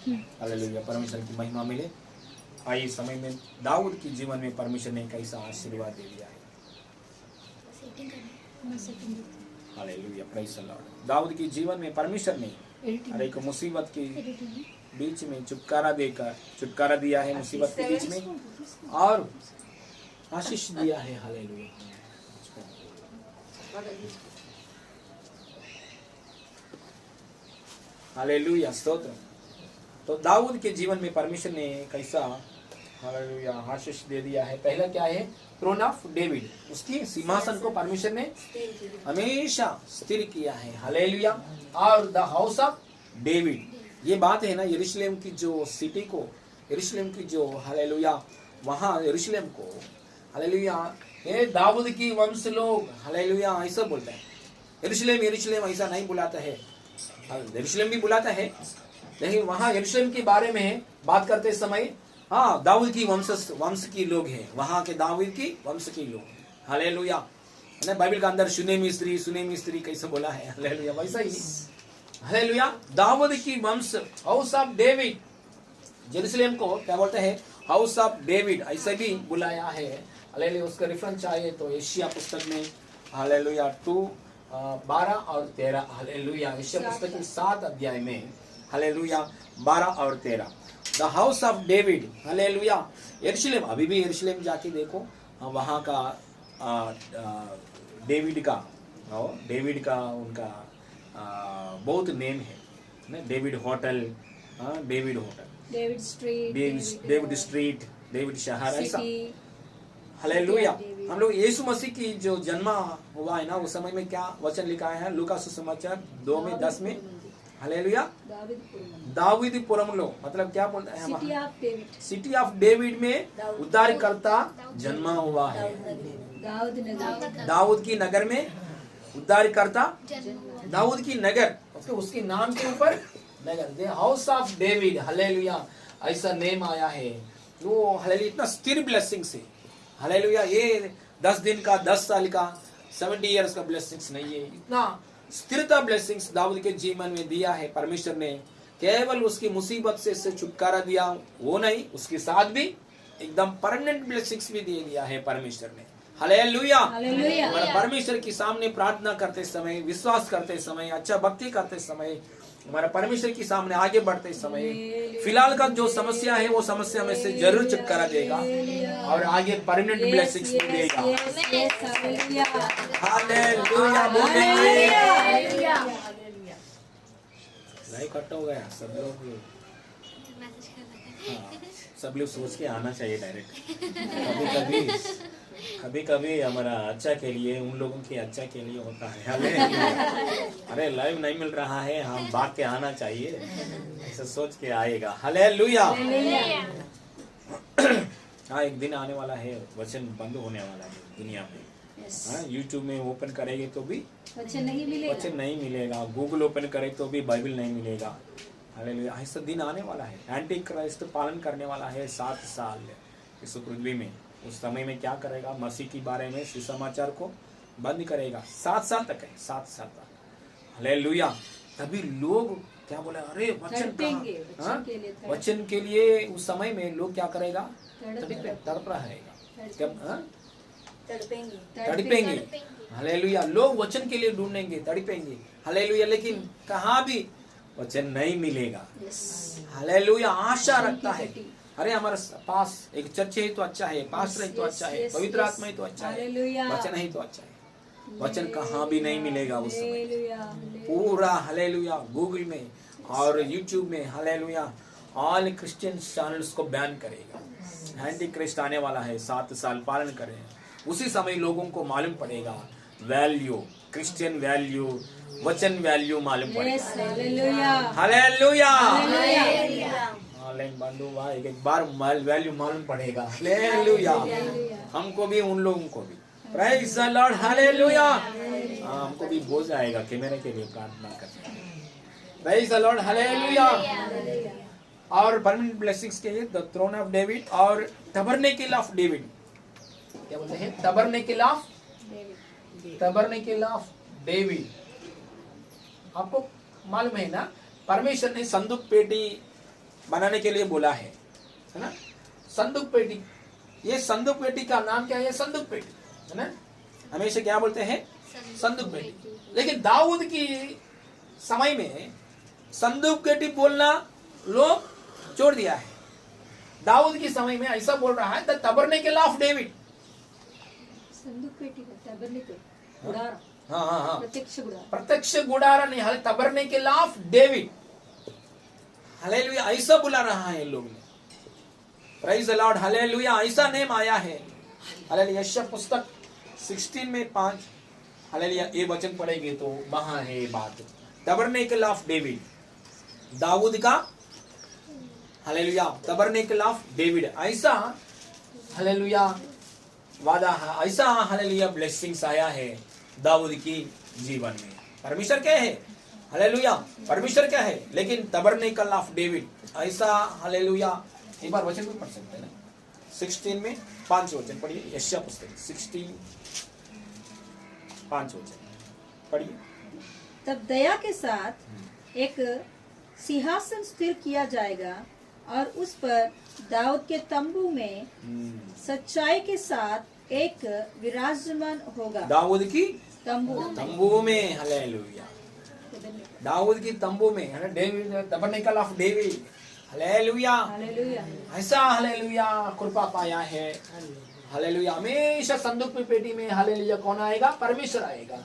Hallelujah, परमेश्वर की महिमा मिले। आइए समय में दाऊद के जीवन में परमेश्वर ने कैसा आशीर्वाद दे दिया है। Hallelujah, praise the Lord. Dawood के जीवन में परमेश्वर ने हर एक मुसीबत के बीच में छुटकारा दिया है, मुसीबत के बीच में, और आशीष दिया है। हालेलुया, हालेलुया, स्तोत्र। तो दाऊद के जीवन में परमेश्वर ने कैसा हालेलुया आशीष दे दिया है। पहला क्या है? थ्रोन ऑफ डेविड, उसकी सिंहासन को परमेश्वर ने हमेशा स्थिर किया है। हालेलुया। और द हाउस ऑफ डेविड, ये बात है ना, यरूशलेम की जो सिटी को, यरूशलेम की जो हालेलुया, वहां यरूशलेम को हालेलुया, ये दाऊद की वंश लोग हालेलुया ऐसा बोलते हैं। यरूशलेम यरूशलेम ऐसा नहीं बुलाता है, यरूशलेम भी बुलाता है, लेकिन वहां यरूशलेम के बारे में बात करते समय हाँ दाऊद की वंश की लोग हैं, वहां के दाऊद की वंश के लोग। हालेलुया। बाइबल का अंदर सुनेमी स्त्री कैसे बोला है, हालेलुया, वैसा ही हालेलुया। दाऊद की वंश, हाउस ऑफ डेविड, जेरूशलेम को क्या बोलते हैं? हाउस ऑफ डेविड ऐसे भी बुलाया है। हालेलुया। उसका रेफरेंस चाहिए तो एशिया पुस्तक में हालेलुया 2:12 और 13, हालेलुया, एशिया पुस्तक के 7 अध्याय में हालेलुया 12 और 13, the house of David. Hallelujah. यरूशलेम, अभी भी यरूशलेम जाके देखो, वहां का डेविड का उनका बहुत नेम है, David hotel, David street, David शहर, ऐसा। हालेलुया। हम लोग यीशु मसीह की जो जन्म हुआ है ना, उस समय में क्या वचन लिखा है? लूका सुसमाचार 2:10 में हालेलुया, दाऊदपुरम लो, मतलब क्या बोलते हैं? सिटी ऑफ डेविड में उद्धारकर्ता जन्मा हुआ है। दाऊद की नगर में उद्धारकर्ता, दाऊद की नगर, उसके नाम के ऊपर नगर, हाउस ऑफ डेविड। हालेलुया, ऐसा नेम आया है। वो हालेलुया इतना स्थिर ब्लेसिंग से, हालेलुया, ये 10 दिन का, 10 साल का, 70 इयर्स का ब्लेसिंग्स नहीं है, इतना स्थिरता ब्लेसिंग्स दाऊद के जीवन में दिया है। परमेश्वर ने केवल उसकी मुसीबत से छुटकारा दिया, वो नहीं, उसके साथ भी एकदम परमानेंट ब्लेसिंग्स भी दे दिया है परमेश्वर ने। हालेलुया। परमेश्वर के सामने प्रार्थना करते समय, विश्वास करते समय, अच्छा भक्ति करते समय, हमारा परमेश्वर के सामने आगे बढ़ते समय, फिलहाल का जो समस्या है वो समस्या में से जरूर छुटकारा देगा और आगे परमानेंट ब्लेसिंग्स देगा। हालेलुया। लाइव कट हो गया, सब लोग सब लोग सोच के आना चाहिए डायरेक्ट। कभी कभी हमारा अच्छा के लिए, उन लोगों के अच्छा के लिए होता है। अरे लाइव नहीं मिल रहा है, हम भाग के आना चाहिए, ऐसा सोच के आएगा। हालेलुया। हाँ, एक दिन आने वाला है, वचन बंद होने वाला है दुनिया में। हाँ, यूट्यूब में ओपन करेंगे तो भी वचन नहीं मिलेगा, गूगल ओपन करे तो भी बाइबल नहीं मिलेगा। हालेलुया, ऐसा दिन आने वाला है। एंटी क्राइस्ट पालन करने वाला है 7 साल इस पृथ्वी में। उस समय में क्या करेगा? मसीह के बारे में सुसमाचार को बंद करेगा। 7 साल तक है, 7 साल तक। हालेलुया। तभी लोग क्या बोले? अरे वचन के लिए उस समय में लोग क्या करेगा? तड़प रहेगा, तड़पेंगे। हालेलुया। लोग वचन के लिए ढूंढेंगे, तड़पेंगे। हालेलुया। लेकिन कहाँ भी वचन नहीं मिलेगा। हालेलुया। आशा रखता है, अरे हमारे पास एक चर्च है तो अच्छा है, पास्टर है तो अच्छा है, पवित्र आत्मा है तो अच्छा है, वचन है तो अच्छा है। वचन कहाँ भी नहीं मिलेगा उस समय। पूरा हालेलुया गूगल में और यूट्यूब में हालेलुया ऑल क्रिश्चियन चैनल्स को बैन करेगा। एंटी क्राइस्ट आने वाला है, 7 साल पालन करें। उसी समय लोगों को मालूम पड़ेगा वैल्यू, क्रिश्चियन वैल्यू, वचन वैल्यू मालूम पड़ेगा। हालेलुया। बंधु एक बार वैल्यू मालूम पड़ेगा। हालेलुया। हमको भी, उन लोगों को भी। Praise the Lord. हालेलुया। हमको भी बोल जाएगा कि मेरे के लिए प्रार्थना करना। Praise the Lord. हालेलुया। और परमानेंट ब्लेसिंग्स के लिए द थ्रोन ऑफ डेविड और टबरनेकल ऑफ डेविड। क्या बोलते हैं? Tabernacle of David. आपको मालूम है ना, परमेश्वर ने संदूक पेटी बनाने के लिए बोला है ना। संदूक पेटी, ये संदूक पेटी का नाम क्या है? संदूक पेटी है ना, हमेशा क्या बोलते हैं? संदूक पेटी। लेकिन दाऊद की समय में संदूक पेटी बोलना लोग छोड़ दिया है। दाऊद की समय में ऐसा बोल रहा है द टबरनेकल ऑफ डेविड। संदूक पेटी का टबरनेकल, गुड़ारा। हाँ हाँ हाँ, प्रत्यक्ष गुड़ारा नहीं, हल टबरनेकल ऑफ डेविड। हालेलुया, ऐसा बुला रहा है लोग। प्रेज द लॉर्ड, हालेलुया, ऐसा नेम आया है। हालेलुया, यशायाह पुस्तक 16 में 5, हालेलुया, ये वचन पढ़ेंगे तो वहां है बात। टबरनेकल ऑफ डेविड, दाऊद का, हालेलुया, टबरनेकल ऑफ डेविड। ऐसा हालेलुया वादा है, ऐसा हालेलुया ब्लेसिंग्स आया है दाऊद की जीवन में। परमेश्वर क्या है? हालेलुया, परमेश्वर क्या है? लेकिन टबरनेकल ऑफ डेविड ऐसा, हालेलुया। एक बार वचन भी पढ़ सकते हैं ना, 16 में 5 वचन पढ़िए। यशायाह पुस्तक 16 5 वचन पढ़िए। तब दया के साथ एक सिंहासन स्थिर किया जाएगा और उस पर दाऊद के तंबू में सच्चाई के साथ एक विराजमान होगा। दाऊद की तंबू में, हालेलुया, दाऊद की तंबू में है ना, David, tabernacle of David, hallelujah, ऐसा हालेलुया कृपा पाया है। हालेलुया, हमेशा संदूक में पेटी में हालेलुया कौन आएगा? परमेश्वर आएगा।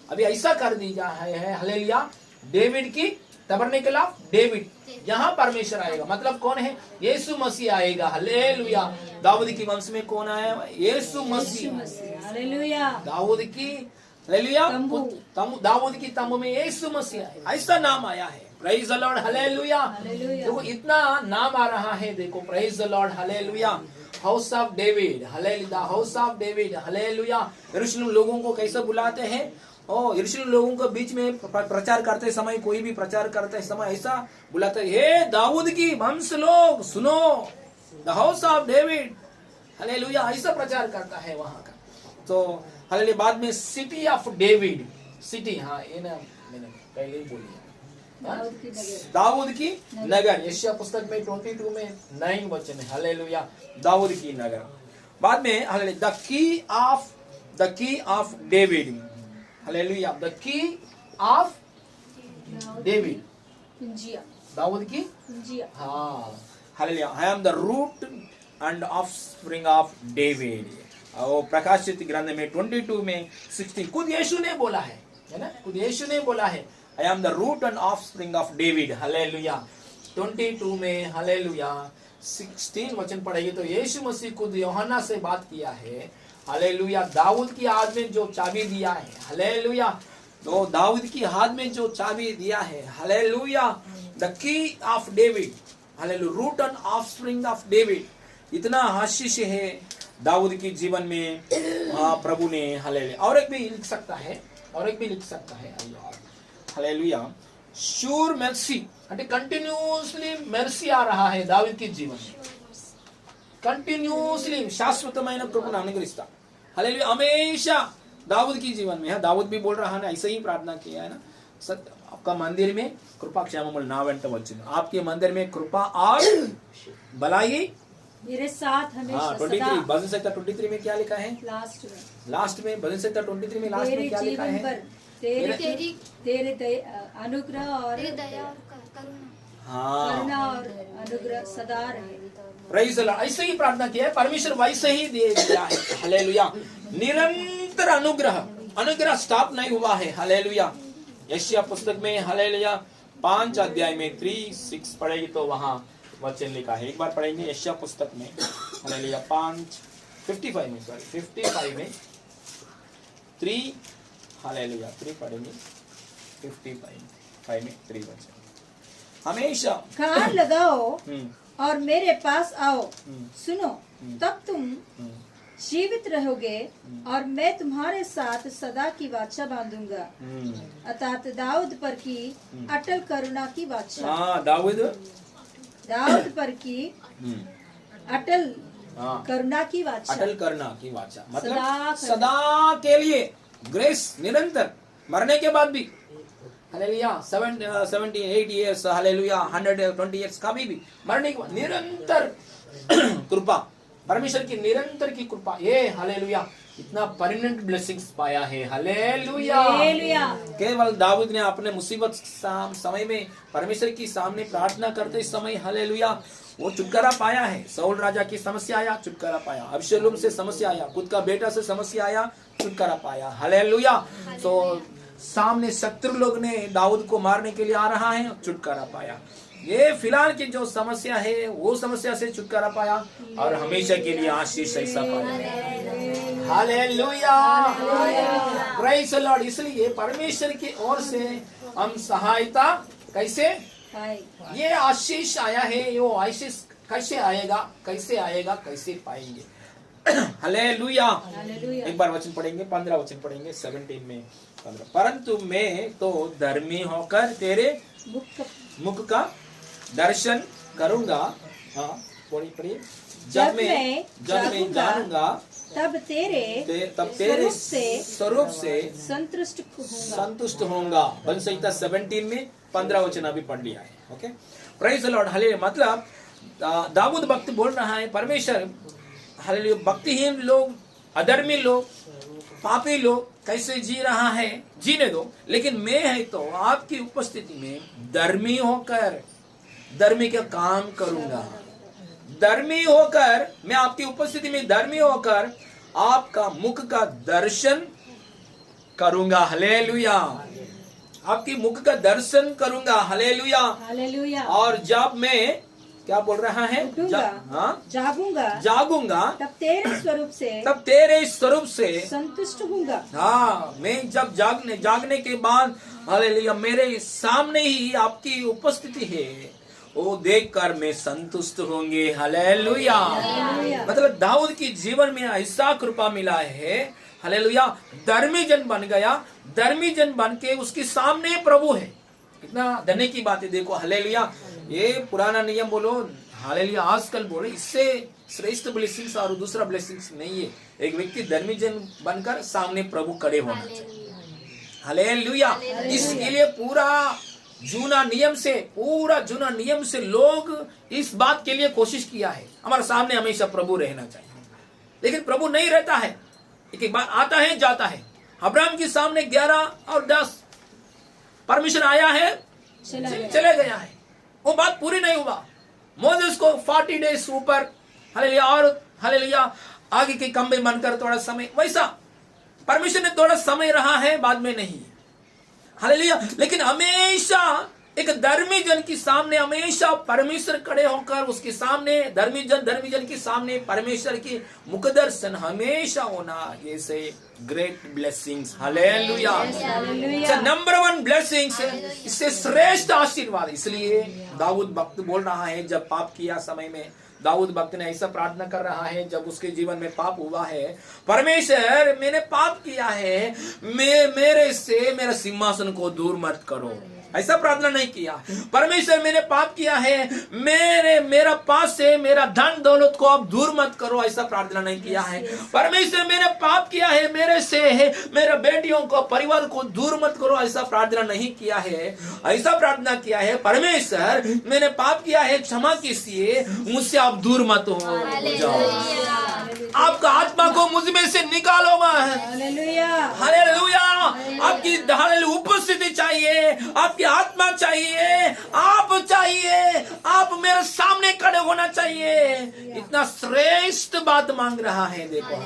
अभी ऐसा कर दिया है, हालेलुया, डेविड की टबरनेकल ऑफ डेविड, यहाँ परमेश्वर आएगा। मतलब कौन है? यीशु मसीह आएगा। हालेलुया, दाऊद की वंश में कौन आया? यीशु मसीह। हालेलुया, दाऊद की, हालेलुया, दाऊद की तंबू में यीशु मसीह आएगा, ऐसा नाम आया है। Praise the Lord, hallelujah. देखो इतना नाम आ रहा है, देखो, praise the Lord, hallelujah. House of David, hallelujah, house of David, hallelujah. यरूशलेम लोगों को कैसे बुलाते हैं? यरूशलेम लोगों के बीच में प्रचार करते समय, कोई भी प्रचार करते समय ऐसा बुलाते, हे दाऊद की वंश लोग सुनो, the house of David, hallelujah, ऐसा प्रचार करता है वहां का। तो हालेलुया, बाद में सिटी ऑफ डेविड, सिटी, हाँ ये ना मैंने पहले ही बोली, दाऊद की नगर। यशायाह पुस्तक में 22 में 9 वचन है, हालेलुया, दाऊद की नगर। बाद में hallelujah, the key of David, hallelujah, the key of David, Dawood की, हाँ, hallelujah, I am the root and offspring of David. और प्रकाशित ग्रंथ में 22 में 16 खुद यीशु ने बोला है ना, खुद यीशु ने बोला है, I am the root and offspring of David, hallelujah. 22 में, हालेलुया, 16 वचन पढ़ेगी तो यीशु मसीह खुद यूहन्ना से बात किया है, हालेलुया, दाऊद की हाथ में जो चाबी दिया है, हालेलुया, तो दाऊद की हाथ में जो चाबी दिया है, hallelujah, the key of David, hallelujah, root and offspring of David. इतना आशीष है दाऊद की जीवन में, प्रभु ने, हालेलुया। और एक भी लिख सकता है, और एक भी लिख सकता है, हालेलुया, श्योर मेर्सी, అంటే कंटिन्यूअसली మెర్సీ आ रहा है दाऊद की जीवन में, कंटिन्यूअसली शाश्वतమైన కృపను అనుగ్రహిస్తా, हालेलुया, हमेशा दाऊद की जीवन में है। दाऊद भी बोल रहा है, ऐसे ही प्रार्थना किया है ना, सत्य आपका मंदिर में कृपा క్షేమములు నా వెంట వచ్చును, आपके मंदिर में कृपा और भलाई मेरे साथ हमेशा सदा। भजन संहिता 23 में क्या लिखा है? लास्ट में भजन संहिता 23 में लास्ट में क्या लिखा है? तेरे अनुग्रह और करुणा और अनुग्रह सदा रहे। प्रेज द लॉर्ड, ऐसे ही प्रार्थना किया है, परमेश्वर वैसे ही दे दिया है, हालेलुया। निरंतर अनुग्रह स्टॉप नहीं हुआ है, हालेलुया। यशायाह पुस्तक में, हालेलुया, 5 अध्याय में 3-6 पढ़ेगी तो वहां वचन लिखा है। एक बार पढ़ेंगे यशायाह पुस्तक में, हालेलुया, 55 में 3, हालेलुया, 3 पढ़ेंगे, 55 में 3 वचन। हमेशा कान लगाओ और मेरे पास आओ, सुनो, तब तुम जीवित रहोगे और मैं तुम्हारे साथ सदा की वाचा बांधूंगा, अर्थात दाऊद पर की अटल करुणा की वाचा। दाऊद पर की अटल करुणा की वाचा, अटल करुणा की वाचा मतलब सदा के लिए, ग्रेस निरंतर, मरने के बाद भी हालेलुया 78 इयर्स, हालेलुया 120 इयर्स, कभी भी मरने के बाद निरंतर कृपा, परमेश्वर की निरंतर की कृपा, ये हालेलुया इतना परमानेंट ब्लेसिंग्स पाया है। हालेलुया। केवल दाऊद ने अपने मुसीबत समय में परमेश्वर की सामने प्रार्थना करते समय हालेलुया वो छुटकारा पाया है। साउल राजा की समस्या आया, छुटकारा पाया। अबशलोम से समस्या आया, खुद का बेटा से समस्या आया, छुटकारा पाया। हालेलुया। तो सामने शत्रु लोग ने दाऊद को मारने के लिए आ रहा है, छुटकारा पाया। ये फिलहाल की जो समस्या है वो समस्या से छुटकारा पाया और हमेशा के लिए आशीष ऐसा पाया। Hallelujah, praise the Lord. इसलिए परमेश्वर की ओर से हम सहायता कैसे, ये आशीष आया है, वो आशीष कैसे आएगा, कैसे आएगा, कैसे पाएंगे। हालेलुया। एक बार वचन पढ़ेंगे, 15 वचन पढ़ेंगे 17 में 15। परंतु मैं तो धर्मी होकर तेरे मुख का दर्शन करूंगा। हाँ पढ़िए। जब मैं जानूंगा तब तेरे स्वरूप से संतुष्ट होऊंगा। बन संहिता 17 में 15 वचन अभी पढ़ लिया है। Okay, praise the Lord. Hallelujah. मतलब दाऊद भक्त बोल रहा है, परमेश्वर हालेलुया भक्तिहीन लोग, अधर्मी लोग, पापी लोग कैसे जी रहा है, जीने दो, लेकिन मैं है तो आपकी उपस्थिति में धर्मी होकर धर्मी का काम करूंगा। धर्मी होकर मैं आपकी उपस्थिति में धर्मी होकर आपका मुख का दर्शन करूंगा। हालेलुया। आपकी मुख का दर्शन करूंगा। हालेलुया। और जब मैं क्या बोल रहा है, जागूंगा तब तेरे स्वरूप से संतुष्ट होऊंगा। हाँ, मैं जब जागने के बाद हालेलुया मेरे सामने ही आपकी उपस्थिति है, वो देखकर मैं संतुष्ट होंगे। हालेलुया। मतलब दाऊद की जीवन में ऐसा कृपा मिला है, हालेलुया धर्मी जन बन गया। धर्मी जन बन के उसके सामने प्रभु है। कितना धन्य की बात है। देखो हालेलुया, ये पुराना नियम बोलो, हालेलुया आजकल बोलो, इससे श्रेष्ठ ब्लेसिंग्स और दूसरा ब्लेसिंग्स नहीं है। एक व्यक्ति धर्मी जन बनकर सामने प्रभु खड़े होना चाहिए। हालेलुया। इसके लिए पूरा जूना नियम से लोग इस बात के लिए कोशिश किया है, हमारे सामने हमेशा प्रभु रहना चाहिए, लेकिन प्रभु नहीं रहता है। एक बार आता है जाता है। अब्राहम के सामने 11 और 10 परमिशन आया है, चले गया है, वो बात पूरी नहीं हुआ। मोसेस को 40 डेज ऊपर हालेलुया और हालेलुया आगे के खंबे बनकर थोड़ा समय, वैसा परमिशन ने थोड़ा समय रहा है, बाद में नहीं। हालेलुया। लेकिन हमेशा एक धर्मी जन के सामने हमेशा परमेश्वर खड़े होकर उसके सामने धर्मी जन के सामने परमेश्वर की मुख दर्शन हमेशा होना, ये से great blessings. Hallelujah. Number 1 blessings, इससे श्रेष्ठ आशीर्वाद। इसलिए दाऊद भक्त बोल रहा है, जब पाप किया समय में दाऊद भक्त ने ऐसा प्रार्थना कर रहा है, जब उसके जीवन में पाप हुआ है, परमेश्वर मैंने पाप किया है, मेरे से मेरा सिंहासन को दूर मत करो, ऐसा प्रार्थना नहीं किया। परमेश्वर मैंने पाप किया है, मेरा पास से मेरा धन दौलत को आप दूर मत करो, ऐसा प्रार्थना नहीं किया है। परमेश्वर मैंने पाप किया है, मेरे से मेरे बेटियों को, परिवार को दूर मत करो, ऐसा प्रार्थना नहीं किया है। ऐसा प्रार्थना किया है, परमेश्वर मैंने पाप किया है, क्षमा कीजिए, मुझसे आप दूर मत हो जाओ, आपका आत्मा को मुझ में से निकालो। हालेलुया। आपकी उपस्थिति चाहिए, आपकी आत्मा चाहिए, आप मेरे सामने खड़े होना चाहिए। इतना श्रेष्ठ बात मांग रहा है। देखो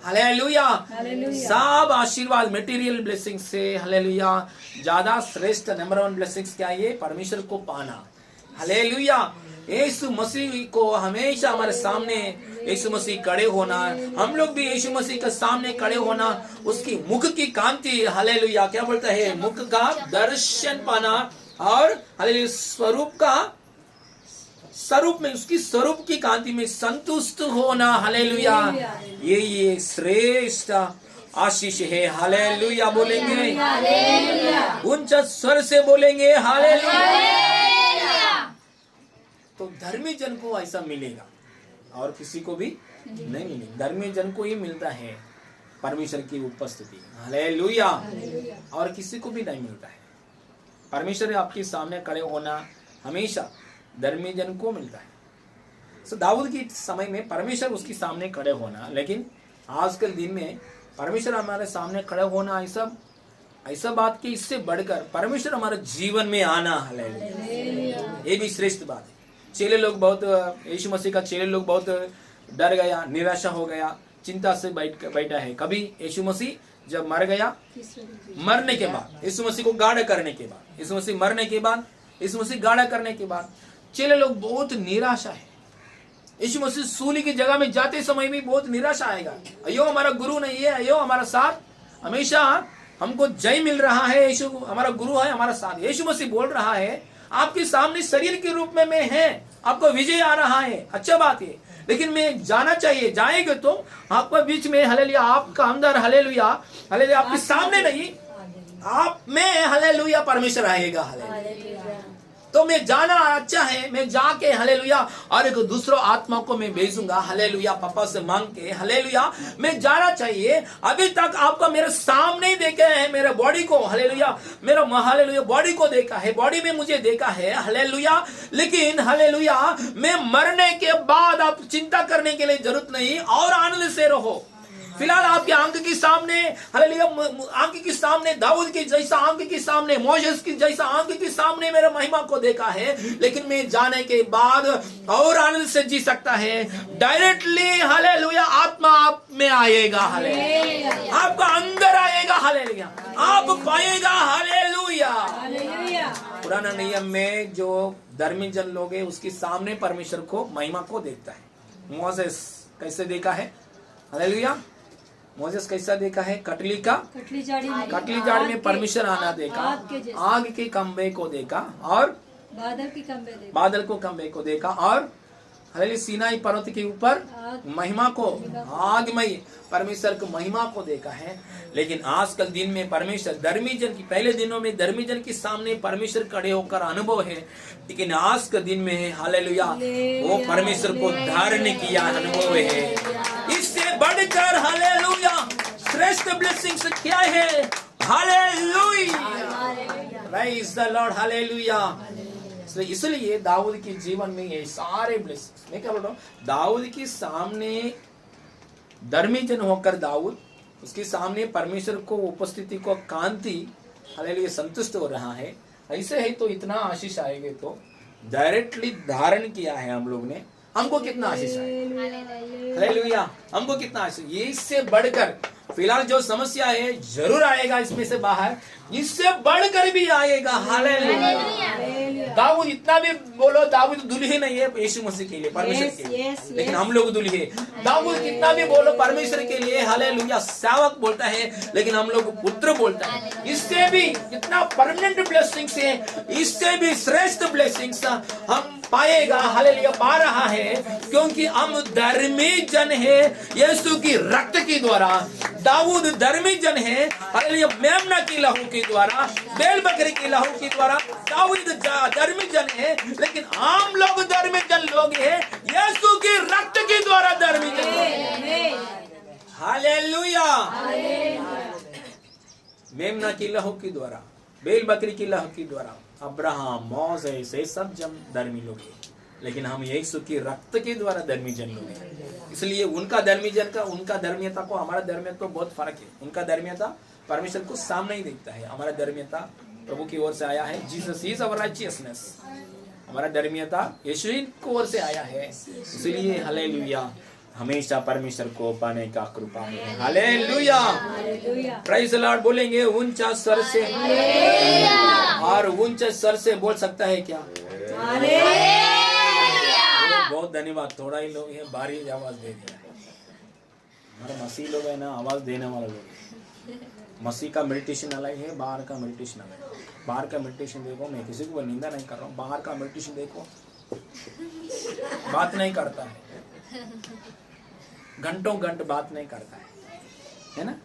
हालेलुया। सब आशीर्वाद मटेरियल ब्लेसिंग से हालेलुया ज्यादा श्रेष्ठ नंबर 1 ब्लेसिंग्स क्या है? परमेश्वर को पाना। हालेलुया। यीशु मसीह को हमेशा हमारे सामने यीशु मसीह खड़े होना, हम लोग भी यीशु मसीह के सामने खड़े होना, उसकी मुख की कांति, हालेलुया क्या बोलता है, मुख का दर्शन पाना, और हालेलुया स्वरूप में उसकी स्वरूप की कांति में संतुष्ट होना। हालेलुया। ये श्रेष्ठ आशीष है। हालेलुया बोलेंगे, ऊंचा स्वर से बोलेंगे हालेलुया। तो धर्मी जन को ऐसा मिलेगा और किसी को भी नहीं मिलेगा। धर्मी जन को ही मिलता है परमेश्वर की उपस्थिति। हालेलुया। और किसी को भी नहीं मिलता है। परमेश्वर आपके सामने खड़े होना हमेशा धर्मी जन को मिलता है। सो दाऊद की समय में परमेश्वर उसके सामने खड़े होना, लेकिन आजकल दिन में परमेश्वर हमारे सामने खड़े होना ऐसा बात कि इससे बढ़कर परमेश्वर हमारे जीवन में आना, हालेलुया, ये भी श्रेष्ठ बात है। चेले लोग बहुत, यीशु मसीह का चेले लोग बहुत डर गया, निराशा हो गया, चिंता से बैठा है। कभी यीशु मसीह जब मर गया, मरने के बाद, यीशु मसीह को गाड़ा करने के बाद, यीशु मसीह मरने के बाद, यीशु मसीह गाड़ा करने के बाद चेले लोग बहुत निराशा है। यीशु मसीह सूली की जगह में जाते समय भी बहुत निराशा आएगा। अयो हमारा गुरु नहीं है, अयो हमारा साथ हमेशा हमको जय मिल रहा है, यीशु हमारा गुरु है, हमारा साथ। यीशु मसीह बोल रहा है आपके सामने शरीर के रूप में मैं है, आपको विजय आ रहा है, अच्छा बात है, लेकिन मैं जाना चाहिए, जाएंगे तो आपके बीच में, हालेलुया, आपका अंदर, हालेलुया, हालेलुया, आपके सामने नहीं, आप में, हालेलुया, परमेश्वर आएगा, हालेलुया। तो मैं जाना अच्छा है, मैं जाके, हालेलुया, और एक दूसरा आत्मा को मैं भेजूंगा, हालेलुया, पापा से मांग के, हालेलुया, मैं जाना चाहिए। अभी तक आपका मेरे सामने ही देखा है, मेरे बॉडी को, हालेलुया, मेरा, हालेलुया, बॉडी को देखा है, बॉडी में मुझे देखा है, हालेलुया, लेकिन हालेलुया, मैं मरने के बाद आप चिंता करने के लिए जरूरत नहीं, और आनंद से रहो। फिलहाल आपके आंख के सामने, हालेलुया, आंख के सामने दाऊद की जैसा आंख के सामने, मोसेस की जैसा आंख के सामने मेरे महिमा को देखा है, लेकिन मैं जाने के बाद और आनंद से जी सकता है। डायरेक्टली, हालेलुया, आत्मा आप में आएगा, हालेलुया, आपका अंदर आएगा, हालेलुया, आप पाएगा, हालेलुया। पुराना नियम में जो धर्मी जन लोग है उसके सामने परमेश्वर को, महिमा को देखता है। मोसेस कैसे देखा है, हालेलुया, मोसेस कैसा देखा है, कटली जाड़ी में परमेश्वर आना देखा, आग के खंभे को देखा, और बादल को खंभे को देखा, और हालेलुया, सीनाई पर्वत के ऊपर महिमा को, आगमय परमेश्वर को, महिमा को देखा है। लेकिन आजकल दिन में परमेश्वर धर्मी जन की, पहले दिनों में धर्मी जन के सामने परमेश्वर खड़े होकर अनुभव है, लेकिन आज के दिन में, हालेलुया, वो परमेश्वर को धारण किया अनुभव है। इससे बढ़कर, हालेलुया, श्रेष्ठ ब्लेसिंग्स क्या है, hallelujah, praise the Lord, hallelujah. इसलिए दाऊद के जीवन में ये सारे ब्लेसिंग्स, मैं क्या बोल रहा हूँ, दाऊद के सामने धर्मी जन होकर दाऊद, उसके सामने परमेश्वर को उपस्थिति को, कांति, हालेलुया, संतुष्ट हो रहा है। ऐसे है तो इतना आशीष आएगा, तो डायरेक्टली धारण किया है हम लोग ने, हमको कितना आशीष आएगा, हालेलुया, हमको कितना आशीष। ये इससे बढ़कर, फिलहाल जो समस्या है जरूर आएगा इसमें से बाहर, इससे बढ़कर भी आएगा, हालेलुया। दाऊद इतना भी बोलो, दाऊद दुल्हे नहीं है यीशु मसीह के लिए, परमेश्वर के लिए, लेकिन हम लोग दुल्हे। दाऊद कितना भी बोलो परमेश्वर के लिए, हालेलुया, सेवक बोलता है, लेकिन हम लोग पुत्र बोलता है। इससे भी इतना परमानेंट ब्लेसिंग्स है, इससे भी श्रेष्ठ ब्लेसिंग्स हम पाएगा, हालेलुया, पा रहा है, क्योंकि हम धर्मी जन है यीशु की रक्त के द्वारा। दाऊद धर्मी जन है, हालेलुया, मेमना की लहू के द्वारा, बैल बकरी की लहू के द्वारा दाऊद धर्मी जन है, लेकिन हम लोग धर्मी जन लोग हैं यीशु की रक्त के द्वारा धर्मी जन है, हालेलुया। मेमना की लहू के द्वारा, बैल बकरी की लहू के द्वारा अब्राहम, मोसेस, ये सब जन धर्मी लोग हैं, लेकिन हम यीशु की रक्त के द्वारा धर्मी जन लोग हैं। इसलिए उनका धर्मी जन का, उनका धर्मीयता को हमारा धर्मीयता बहुत फर्क है। उनका धर्मीयता परमेश्वर को सामने ही देखता है, हमारा धर्मीयता प्रभु की ओर से आया है, जीसस इज आवर राइचियसनेस। हमारा धर्मीयता यीशु की ओर से आया है, इसलिए हालेलुया, हमेशा परमेश्वर को पाने का कृपा है, हालेलुया, प्रेज द लॉर्ड। बोलेंगे ऊंचा स्वर से, और ऊंचे स्वर से बोल सकता है क्या, बहुत धन्यवाद। थोड़ा ही लोग हैं, भारी आवाज दे दिया। हमारे मसीह लोग है ना, आवाज देने वाले लोग। मसीह का मेडिटेशन अलग है, बाहर का मेडिटेशन अलग है। बाहर का मेडिटेशन देखो, मैं किसी को निंदा नहीं कर रहा हूँ, बाहर का मेडिटेशन देखो, बात नहीं करता है, घंटों घंटे बात नहीं करता है ना,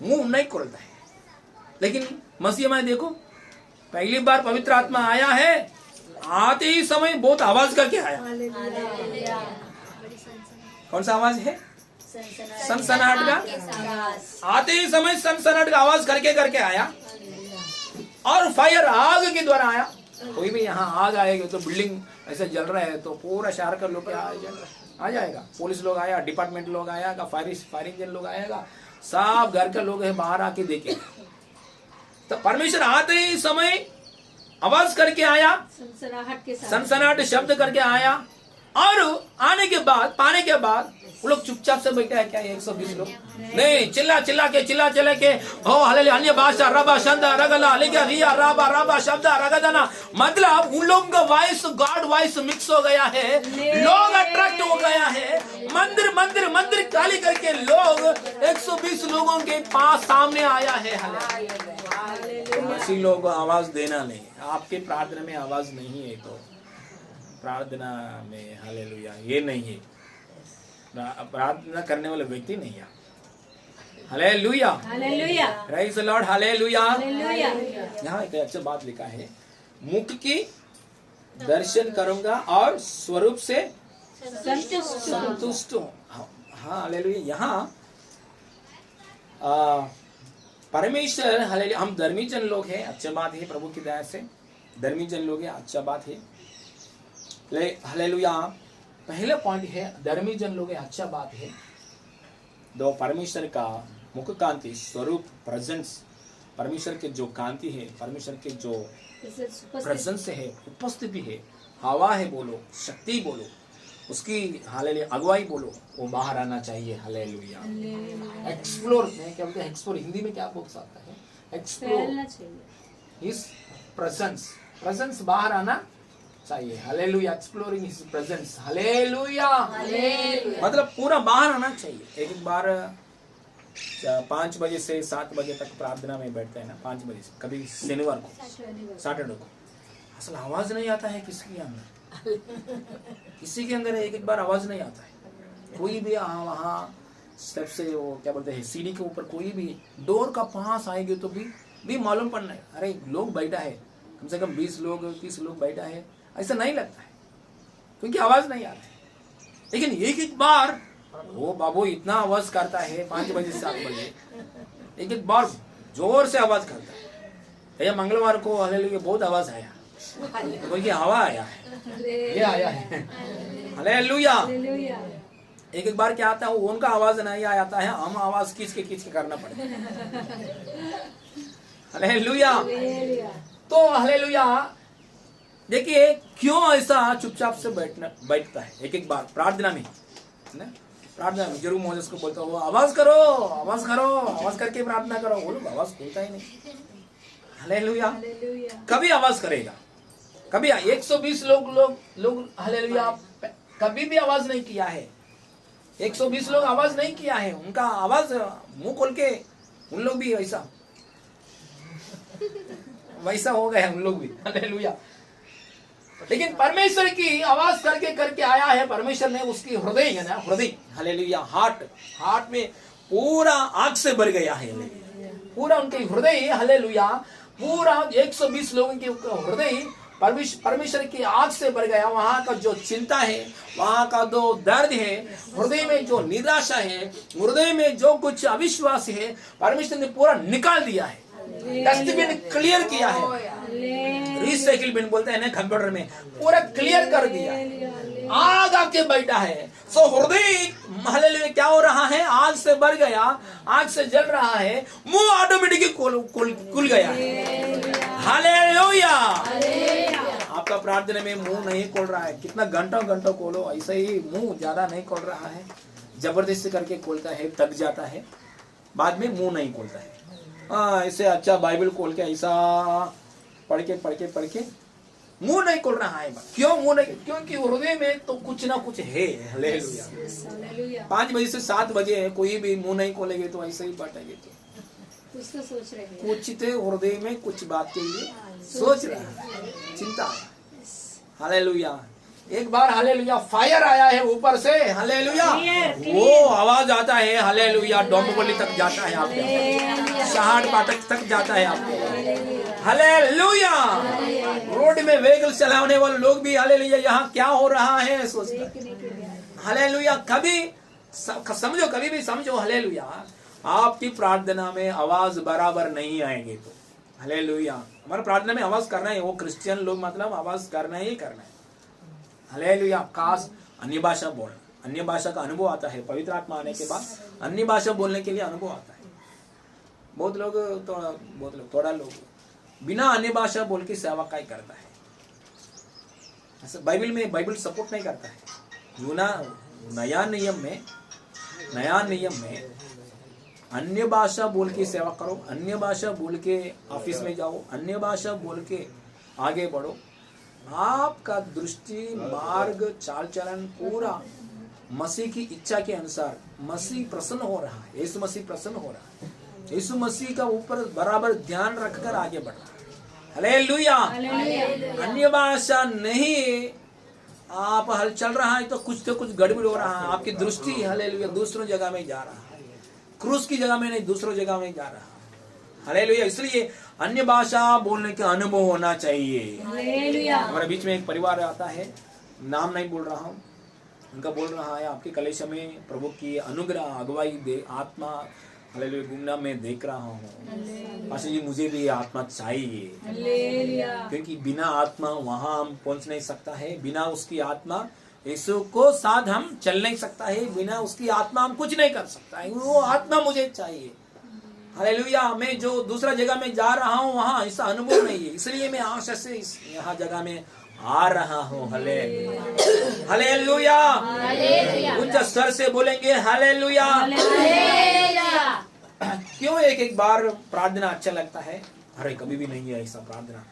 मुंह नहीं खोलता है। लेकिन मसीह में देखो, पहली बार पवित्र आत्मा आया है, आते ही समय बहुत आवाज करके आया। कौन सा आवाज है, सनसनाहट का। आते ही समय सनसनाहट का आवाज करके आया, और फायर आग के द्वारा आया। कोई भी यहाँ आग आएगी तो बिल्डिंग ऐसे जल रहा है तो पूरा शहर का लोग क्या आ जाएगा, पुलिस लोग आया, डिपार्टमेंट लोग आएगा, फायर इंजन लोग आएगा, सब घर के लोग है बाहर आके देखे। तो परमेश्वर आते ही समय आवाज करके आया, सनसनाहट के साथ, सनसनाहट शब्द करके आया, और आने के बाद, पाने के बाद वो लोग चुपचाप से बैठे हैं क्या 120 लोग? नहीं, चिल्ला चिल्ला के ओ हालेलुया, अन्य भाषा, रबा शंदा रगला लेके रिया रबा रबा शब्द रगदना, मतलब उन लोगों का वॉइस गॉड वॉइस मिक्स हो गया है, लोग अट्रैक्ट हो गया है, मंदिर मंदिर मंदिर खाली करके लोग 120 लोगों के पास सामने आया है। ऐसी लोग आवाज देना नहीं, आपके प्रार्थना में आवाज नहीं है तो प्रार्थना में हालेलुया ये नहीं है, प्रार्थना करने वाले व्यक्ति नहीं है। Hallelujah, hallelujah, praise the Lord, hallelujah. Hallelujah. यहाँ एक अच्छा बात लिखा है, मुख की दर्शन करूंगा और स्वरूप से संतुष्ट हूँ। हाँ, हालेलुया। यहाँ परमेश्वर, हालेलुया, हम धर्मी जन लोग हैं, अच्छा बात है, प्रभु की दया से धर्मी जन लोग हैं, अच्छा बात है। हालेलुया, पहला पॉइंट है धर्मी जन लोग हैं, अच्छा बात है। दो, परमेश्वर का मुख कांति, स्वरूप, प्रेजेंस, परमेश्वर के जो कांति है, परमेश्वर के जो प्रेजेंस है, उपस्थिति है, हवा है बोलो, शक्ति बोलो, उसकी हालेलुया अगुवाई बोलो, वो बाहर आना चाहिए। हालेलुया। एक्सप्लोर में क्या बोलते हैं, एक्सप्लोर हिंदी में क्या बोल सकता है, एक्सप्लोर हिज प्रेजेंस, प्रेजेंस बाहर आना चाहिए। Hallelujah, exploring his presence. Hallelujah, मतलब पूरा बाहर आना चाहिए। एक बार 5 बजे से 7 बजे तक प्रार्थना में बैठते हैं ना, 5 बजे से, कभी शनिवार को, सैटरडे को, असल आवाज नहीं आता है किसी के अंदर, किसी के अंदर एक बार आवाज नहीं आता है। कोई भी वहाँ स्टेप से, वो क्या बोलते हैं, सीढ़ी के ऊपर कोई भी डोर का पास आएगी तो भी मालूम पड़ना है, अरे लोग बैठा है, कम से कम 20 लोग 30 लोग बैठा है, ऐसा नहीं लगता है क्योंकि आवाज नहीं आता है। लेकिन एक बार वो बाबू इतना आवाज करता है 5 बजे से 7 बजे, एक बार जोर से आवाज करता है। ये मंगलवार को हालेलुया बहुत आवाज आया, क्योंकि हवा आया है, ये आया है। हालेलुया। एक बार क्या आता है, उनका आवाज नहीं आता है, हम आवाज खींच के करना पड़ेगा। हालेलुया। तो हालेलुया, देखिए क्यों ऐसा चुपचाप से बैठता है। एक बार प्रार्थना में ना, प्रार्थना में जरूर मोसेस को बोलता हो आवाज करो, आवाज करके प्रार्थना करो, वो लोग आवाज खोलता ही नहीं। हालेलुया, कभी आवाज करेगा, कभी 120 लोग हालेलुया कभी भी आवाज नहीं किया है, 120 लोग आवाज नहीं किया है, उनका आवाज मुंह खोल के उन लोग भी वैसा हो गया उन लोग भी। हालेलुया। लेकिन परमेश्वर की आवाज करके आया है, परमेश्वर ने उसकी हृदय है ना, हृदय हालेलुया, हार्ट में पूरा आग से भर गया है, पूरा उनके हृदय हालेलुया, पूरा 120 लोगों के हृदय परमेश्वर की आग से भर गया। वहां का जो चिंता है, वहां का जो दर्द है, हृदय में जो निराशा है, हृदय में जो कुछ अविश्वास है, परमेश्वर ने पूरा निकाल दिया है, डस्टबिन क्लियर किया है, रिसाइकिल बिन बोलते हैं ना कंप्यूटर में, पूरा क्लियर कर दिया, आग आके बैठा है। सो हृदय हालेलुया क्या हो रहा है, आग से भर गया, आग से जल रहा है, मुंह ऑटोमेटिकली खुल गया है। हालेलुया। आपका प्रार्थना में मुंह नहीं खोल रहा है, कितना घंटों खोलो, ऐसे ही मुंह ज्यादा नहीं खोल रहा है, जबरदस्ती करके खोलता है, थक जाता है, बाद में मुंह नहीं खोलता है। ऐसे अच्छा बाइबल खोल के ऐसा पढ़ के मुंह नहीं खोल रहा है। क्यों मुंह नहीं? क्योंकि हृदय में तो कुछ ना कुछ है। हालेलुया। 5 बजे से 7 बजे कोई भी मुंह नहीं खोलेंगे तो ऐसे ही बैठेंगे तो कुछ तो सोच रहे हैं, कुछ तो हृदय में कुछ बात के लिए सोच रहा है, चिंता। हालेलुया। एक बार हालेलुया फायर आया है ऊपर से, हालेलुया वो आवाज आता है, हालेलुया डोंबिवली तक जाता है, आपके शहाड फाटक तक जाता है आपके। हालेलुया। रोड में व्हीकल चलाने वाले लोग भी हालेलुया यहाँ क्या हो रहा है सोचते। हालेलुया। कभी भी समझो हालेलुया, आपकी प्रार्थना में आवाज बराबर नहीं आएंगे तो हालेलुया। हमारा प्रार्थना में आवाज करना है, वो क्रिश्चियन लोग मतलब आवाज करना ही करना है। हालेलुया। खास अन्य भाषा बोलना, अन्य भाषा का अनुभव आता है, पवित्र आत्मा आने के बाद अन्य भाषा बोलने के लिए अनुभव आता है। बहुत लोग थोड़ा लोग बिना अन्य भाषा बोल के सेवा काय करता है। ऐसा बाइबल सपोर्ट नहीं करता है। नया नियम में अन्य भाषा बोल के सेवा करो, अन्य भाषा बोल के ऑफिस में जाओ, अन्य भाषा बोल के आगे बढ़ो। आपका दृष्टि, मार्ग, चाल चलन पूरा मसीह की इच्छा के अनुसार, मसीह प्रसन्न हो रहा है, यीशु मसीह प्रसन्न हो रहा है, यीशु मसीह का ऊपर बराबर ध्यान रखकर आगे बढ़ रहा है। हालेलुया। अन्य भाषा नहीं, आप हल चल रहा है तो कुछ गड़बड़ हो रहा है। आपकी दृष्टि हालेलुया दूसरों जगह में जा रहा है, क्रूस की जगह में नहीं, दूसरों जगह में जा रहा है। हालेलुया। इसलिए अन्य भाषा बोलने का अनुभव होना चाहिए। हमारे बीच में एक परिवार आता है, नाम नहीं बोल रहा हूँ, उनका बोल रहा है आपके कलेश में प्रभु की अनुग्रह अगुवाई दे, आत्मा हालेलुया घूमना मैं देख रहा हूँ। पास्टर जी मुझे भी आत्मा चाहिए, क्योंकि बिना आत्मा वहां हम पहुंच नहीं सकता है, बिना उसकी आत्मा यीशु को साथ हम चल नहीं सकता है, बिना उसकी आत्मा हम कुछ नहीं कर सकता है। वो आत्मा मुझे चाहिए। हालेलुया। मैं जो दूसरा जगह में जा रहा हूँ वहां ऐसा अनुभव नहीं है, इसलिए मैं आशा से यहाँ जगह में आ रहा हूँ। हालेलुया। उच्च स्वर से बोलेंगे हालेलुया। क्यों एक बार प्रार्थना अच्छा लगता है? अरे कभी भी नहीं है ऐसा प्रार्थना।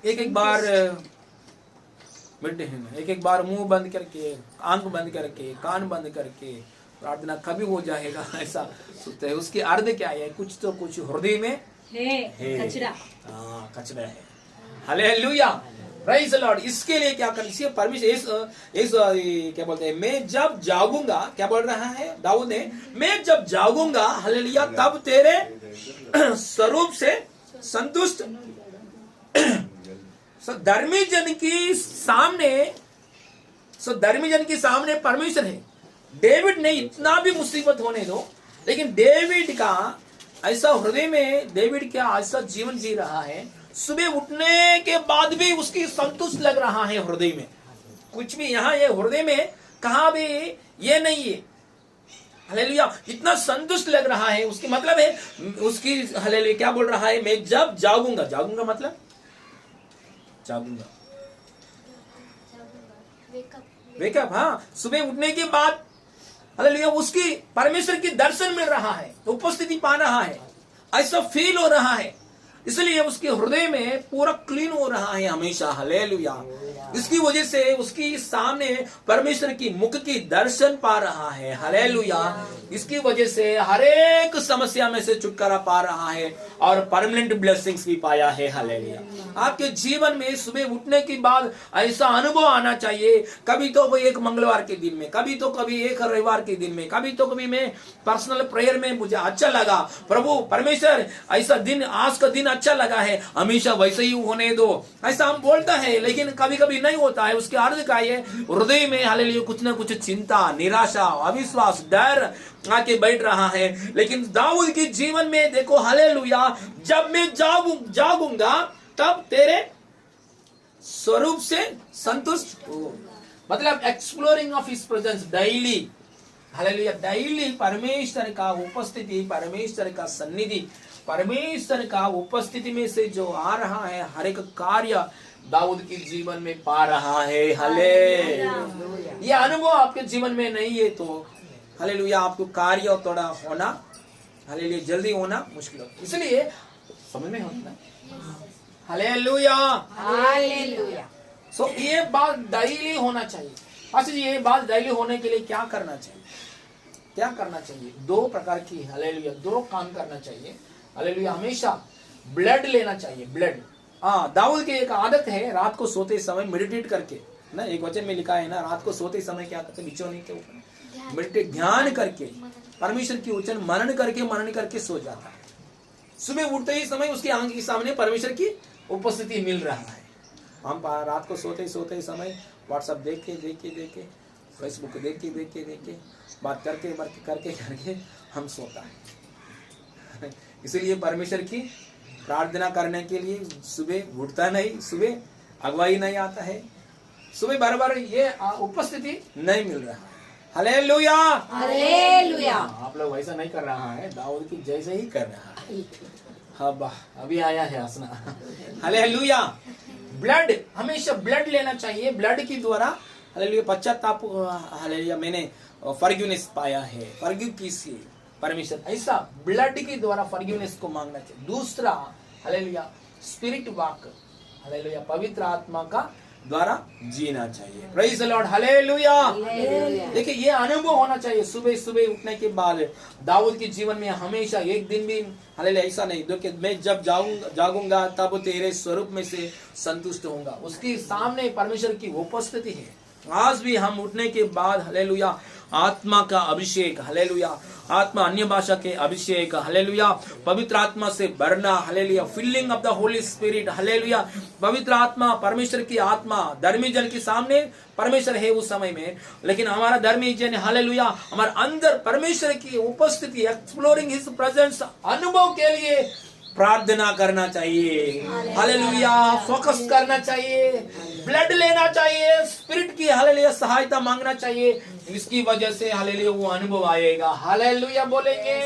एक बार बैठे हैं, एक बार मुंह बंद करके, आंख बंद करके, कान बंद करके प्रार्थना कभी हो जाएगा ऐसा सोचते हैं। उसके अर्थ क्या है? कुछ तो कुछ हृदय में है, कचरा। हाँ, कचरा है। Hallelujah, praise the Lord. इसके लिए क्या कर, इसके परमेश्वर इस क्या बोलते हैं, मैं जब जागूंगा, क्या बोल रहा है दाऊद ने, मैं जब जागूंगा हालेलुया तब तेरे स्वरूप से संतुष्ट। धर्मी जन की सामने परमेश्वर है। डेविड ने इतना भी मुसीबत होने दो, लेकिन डेविड का ऐसा हृदय में, डेविड क्या ऐसा जीवन जी रहा है, सुबह उठने के बाद भी उसकी संतुष्ट लग रहा है हृदय में। कुछ भी यहाँ ये हृदय में कहाँ भी ये नहीं है। हालेलुया, इतना संतुष्ट लग रहा है। उसकी मतलब है उसकी हालेलुया क्या बोल रहा है, मैं जब जागूंगा, जागूंगा मतलब जागूंगा, वेकअप। हाँ, सुबह उठने के बाद हालेलुया उसकी परमेश्वर की दर्शन मिल रहा है, उपस्थिति पा रहा है, ऐसा फील हो रहा है, इसलिए उसके हृदय में पूरा क्लीन हो रहा है हमेशा। हालेलुया। इसकी वजह से उसकी सामने परमेश्वर की मुख की दर्शन पा रहा है। हालेलुया। इसकी वजह से हर एक समस्या में से छुटकारा पा रहा है और परमानेंट ब्लेसिंग्स भी पाया है। हालेलुया। आपके जीवन में सुबह उठने के बाद ऐसा अनुभव आना चाहिए। कभी तो वो एक मंगलवार के दिन में, कभी तो कभी एक रविवार के दिन में, कभी तो कभी मैं पर्सनल प्रेयर में मुझे अच्छा लगा, प्रभु परमेश्वर ऐसा दिन, आज का दिन अच्छा लगा है, हमेशा वैसे ही होने दो, ऐसा हम बोलता है। लेकिन कभी कभी नहीं होता है। उसके अर्थ का ये हृदय में हालेलुया कुछ ना कुछ चिंता, निराशा, अविश्वास, डर आके बैठ रहा है। लेकिन दाऊद के जीवन में देखो हालेलुया, जब मैं जागूंगा तब तेरे स्वरूप से संतुष्ट हो, मतलब exploring of his presence daily. Hallelujah, daily परमेश्वर का उपस्थिति, परमेश्वर का सन्निधि, परमेश्वर का उपस्थिति में से जो आ रहा है, हर एक कार्य दाऊद के जीवन में पा रहा है। हालेलुया। ये अनुभव आपके जीवन में नहीं है तो हालेलुया आपको कार्य थोड़ा होना, हालेलुया जल्दी होना मुश्किल होता है। इसलिए समझ में होता है। Hallelujah, hallelujah. सो ये बात डेली होना चाहिए। अच्छा जी, ये बात डेली होने के लिए क्या करना चाहिए? क्या करना चाहिए? दो प्रकार की हालेलुया, दो काम करना चाहिए। हालेलुया, हमेशा ब्लड लेना चाहिए, ब्लड। हाँ, दाऊद की एक आदत है, रात को सोते समय मेडिटेट करके ना, एक वचन में लिखा है ना, रात को सोते समय क्या करते, बिछौने के ऊपर मेडिटेट, ध्यान करके, परमेश्वर की वचन मनन करके सो जाता है। सुबह उठते ही समय उसकी आंख के सामने परमेश्वर की उपस्थिति मिल रहा है। हम रात को सोते समय व्हाट्सएप देख के फेसबुक देख के बात करके हम सोता है। इसलिए परमेश्वर की प्रार्थना करने के लिए सुबह उठता नहीं, सुबह अगुवाई नहीं आता है, सुबह बार ये उपस्थिति नहीं मिल रहा है। Hallelujah, hallelujah. आप लोग वैसा नहीं कर रहा है, दाऊद की जैसे ही कर रहा है। हाँ, अभी आया है हंसना। हालेलुया। ब्लड, हमेशा ब्लड लेना चाहिए, ब्लड की द्वारा हालेलुया पश्चाताप, हालेलुया मैंने फॉरगिवनेस पाया है, फॉरगिव कीजिए परमेश्वर, ऐसा ब्लड के द्वारा फॉरगिवनेस को मांगना चाहिए। दूसरा हालेलुया स्पिरिट वॉक, हालेलुया पवित्र आत्मा का द्वारा जीना चाहिए। Praise the Lord, hallelujah. देखिए ये अनुभव होना चाहिए सुबह सुबह उठने के बाद। दाऊद के जीवन में हमेशा एक दिन भी हालेलुया ऐसा नहीं देखिए मैं जब जागूंगा तब तेरे स्वरूप में से संतुष्ट होऊंगा, उसके सामने परमेश्वर की उपस्थिति है। आज भी हम उठने के बाद हालेलुया आत्मा का अभिषेक, हालेलुया आत्मा अन्य भाषा के अभिषेक, हालेलुया पवित्र आत्मा से भरना, hallelujah filling of the holy spirit, hallelujah पवित्र आत्मा, परमेश्वर की आत्मा। धर्मी जन के सामने परमेश्वर है उस समय में, लेकिन हमारा धर्मी जन हालेलुया हमारे अंदर परमेश्वर की उपस्थिति, एक्सप्लोरिंग हिज प्रेजेंस अनुभव के लिए प्रार्थना करना चाहिए। हालेलुया फोकस करना चाहिए, ब्लड लेना चाहिए, स्पिरिट की हालेलुया सहायता मांगना चाहिए। इसकी वजह से हालेलुया वो अनुभव आएगा। हालेलुया बोलेंगे।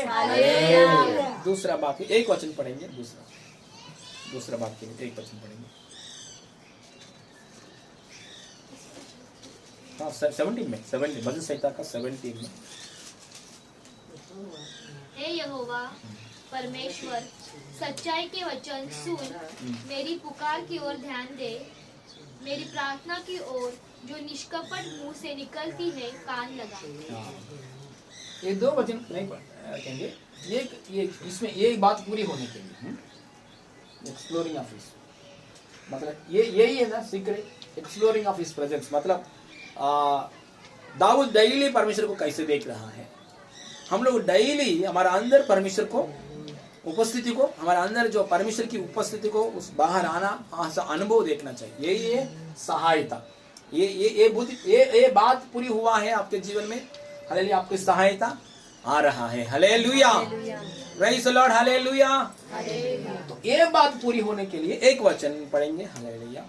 दूसरा बात, एक वचन पढ़ेंगे, दूसरा बात के लिए एक वचन पढ़ेंगे। हाँ 17 में, 70 भजन संहिता का 17 में। हे यहोवा परमेश्वर, सच्चाई के वचन सुन, मेरी पुकार की ओर ध्यान दे, मेरी प्रार्थना की ओर जो निष्कपट मुंह से निकलती है कान लगा। ये दो वचन नहीं कहेंगे, ये इसमें ये बात पूरी होने के लिए एक्सप्लोरिंग ऑफ हिज, मतलब ये यही है ना secret, exploring of his presence. मतलब दाऊद डेली परमेश्वर को कैसे देख रहा है। हम लोग डेली हमारा अंदर परमेश्वर को उपस्थिति को, हमारे अंदर जो परमेश्वर की उपस्थिति को उस बाहर आना अनुभव देखना चाहिए। यही है सहायता। ये बात पूरी हुआ है आपके जीवन में, हालेलुया आपकी सहायता आ रहा है। Hallelujah, praise the Lord, hallelujah. तो ये बात पूरी होने के लिए एक वचन पढ़ेंगे। हालेलुया।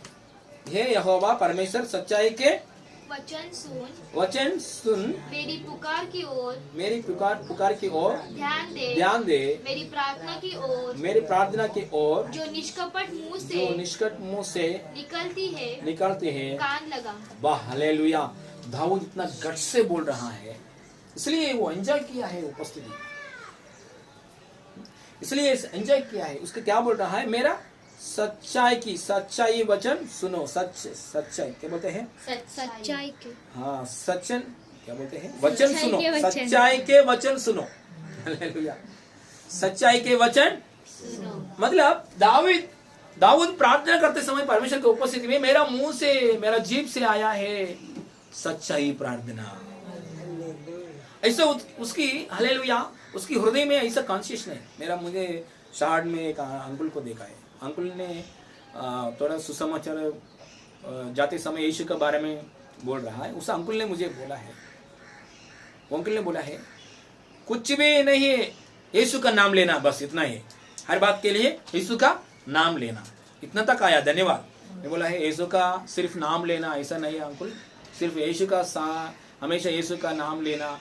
हे यहोवा परमेश्वर, सच्चाई के वचन सुन, मेरी पुकार की ओर ध्यान दे, मेरी प्रार्थना की ओर जो निष्कपट मुंह से निकलती है कान लगा। वाह, हालेलुया। दाऊद इतना गट से बोल रहा है, इसलिए वो एंजॉय किया है उपस्थिति, इसलिए एंजॉय किया है। उसका क्या बोल रहा है, मेरा सच्चाई वचन सुनो। सच्चाई क्या बोलते हैं, सच्चाई के, हाँ सचन क्या बोलते हैं, वचन सुनो, सच्चाई के वचन सुनो। हालेलुया, सच्चाई के वचन सुनो। मतलब दाऊद प्रार्थना करते समय परमेश्वर की उपस्थिति में मेरा मुंह से, मेरा जीभ से आया है सच्चाई प्रार्थना। ऐसा उसकी हालेलुया उसकी हृदय में ऐसा कॉन्शियस नहीं। मुझे शार्ड में एक अंकुल को देखा है, अंकुल ने थोड़ा सुसमाचार जाते समय यीशु के बारे में बोल रहा है। उस अंकुल ने मुझे बोला है, अंकुल ने बोला है कुछ भी नहीं, यीशु का नाम लेना, बस इतना ही, हर बात के लिए यीशु का नाम लेना, इतना तक आया। धन्यवाद। मैं बोला है यीशु का सिर्फ नाम लेना ऐसा नहीं है अंकुल, सिर्फ यीशु का हमेशा यीशु का नाम लेना,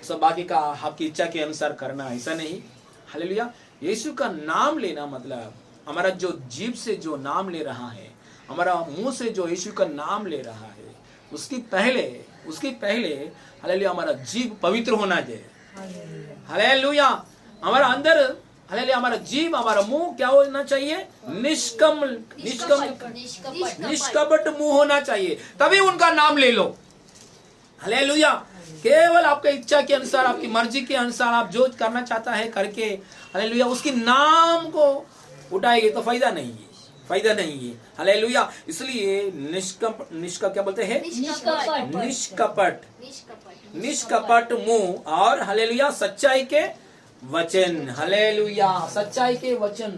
सब बाकी का आपकी इच्छा के अनुसार करना ऐसा नहीं। हालेलुया, यीशु का नाम लेना मतलब हमारा जो जीभ से जो नाम ले रहा है, हमारा मुंह से जो यीशु का नाम ले रहा है, उसके पहले हालेलुया हमारा जीभ पवित्र होना चाहिए। हालेलुया, हमारा अंदर हालेलुया हमारा जीभ, हमारा मुंह क्या होना चाहिए, निष्कपट मुंह होना चाहिए, तभी उनका नाम ले लो। हालेलुया, केवल आपके इच्छा के अनुसार, आपकी मर्जी के अनुसार आप जो करना चाहता है करके हालेलुया उसके नाम को उठाएंगे तो फायदा नहीं है। हालेलुया, इसलिए क्या बोलते हैं, निष्कपट मुंह और हालेलुया सच्चाई के वचन। हालेलुया, सच्चाई के वचन,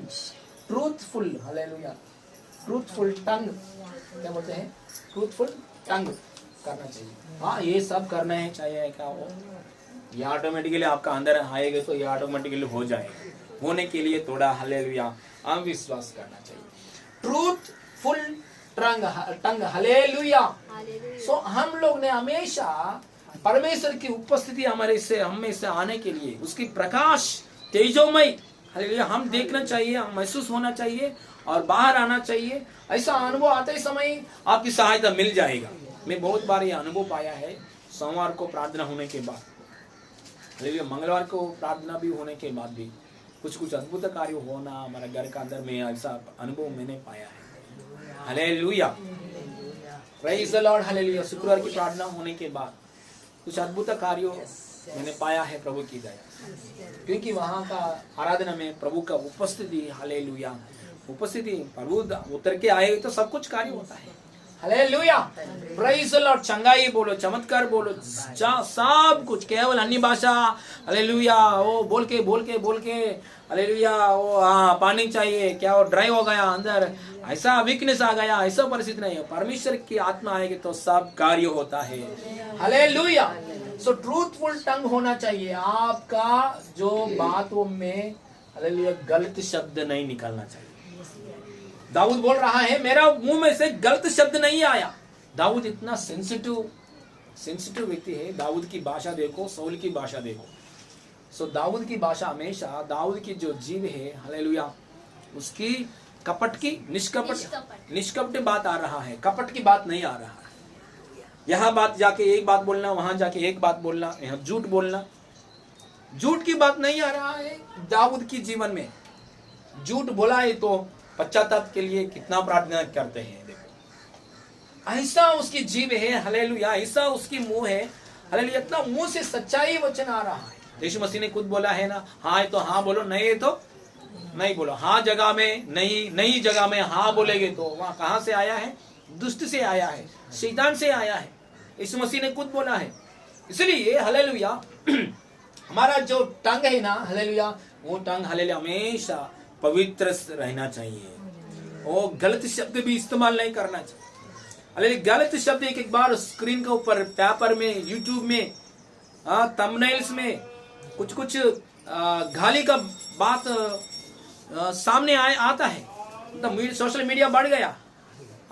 ट्रूथफुल, हालेलुया ट्रूथफुल टंग, क्या बोलते हैं, ट्रूथफुल टंग करना चाहिए। हाँ, ये सब करना है, चाहिए क्या हो, ये ऑटोमेटिकली आपका अंदर आएगा तो ये ऑटोमेटिकली हो जाएगा। होने के लिए थोड़ा हालेलुया हम विश्वास करना चाहिए। ट्रूथफुल टंग, हालेलुया। सो हम लोग ने हमेशा परमेश्वर की उपस्थिति हम में से आने के लिए, उसकी प्रकाश तेजोमय, हालेलुया, हम देखना चाहिए, हम महसूस होना चाहिए और बाहर आना चाहिए। ऐसा अनुभव आते समय आपकी सहायता मिल जाएगा। मैं बहुत बार ये अनुभव पाया है। सोमवार को प्रार्थना होने के बाद, हालेलुया, मंगलवार को प्रार्थना भी होने के बाद भी कुछ अद्भुत कार्य होना हमारे घर का अंदर में, ऐसा अनुभव मैंने पाया है। Hallelujah, praise the Lord, hallelujah. शुक्रवार की प्रार्थना होने के बाद कुछ अद्भुत कार्य मैंने पाया है प्रभु की दया, क्योंकि वहां का आराधना में प्रभु का उपस्थिति, हालेलुया, उपस्थिति, प्रभु उतर के आए तो सब कुछ कार्य होता है। Hallelujah, praise the Lord. चंगाई बोलो, चमत्कार बोलो, सब कुछ, केवल अन्य भाषा, हालेलुया, वो बोल के हालेलुया, वो पानी चाहिए क्या, वो ड्राई हो गया अंदर, ऐसा वीकनेस आ गया, ऐसा परिस्थिति नहीं है। परमेश्वर की आत्मा आएगी तो सब कार्य होता है। हालेलुया। सो ट्रूथफुल टंग होना चाहिए आपका, जो बातों में, हालेलुया, गलत शब्द नहीं निकलना चाहिए। दाऊद बोल रहा है, मेरा मुंह में से गलत शब्द नहीं आया। दाऊद इतना सेंसिटिव व्यक्ति है। दाऊद की भाषा देखो, सौल की भाषा देखो। सो दाऊद की भाषा हमेशा, दाऊद की जो जीव है, हालेलुया, उसकी कपट की निष्कपट बात आ रहा है, कपट की बात नहीं आ रहा है। यहाँ बात जाके एक बात बोलना, वहां जाके एक बात बोलना, यहाँ झूठ बोलना, झूठ की बात नहीं आ रहा है। दाऊद की जीवन में झूठ बोला है तो पश्चाताप के लिए कितना प्रार्थना करते हैं। देखो, ऐसा उसकी जीव है, हालेलुया, ऐसा उसकी मुंह है, हालेलुया, इतना मुंह से सच्चाई वचन आ रहा है। यीशु मसीह ने खुद बोला है ना, हाँ है तो हाँ बोलो, नहीं है तो नहीं बोलो। हाँ जगह में नहीं जगह में हाँ बोलेगे तो वहां कहां से आया है? दुष्ट से आया है, शैतान से आया है। यीशु मसीह ने खुद बोला है। इसलिए हालेलुया, हमारा जो टंग है ना, हालेलुया, वो टंग, हालेलुया, हमेशा पवित्र रहना चाहिए। वो गलत शब्द भी इस्तेमाल नहीं करना चाहिए। हालेलुया, गलत शब्द एक बार स्क्रीन के ऊपर, पेपर में, यूट्यूब में, थंबनेल्स में कुछ गाली का बात सामने आता है, तो सोशल मीडिया बढ़ गया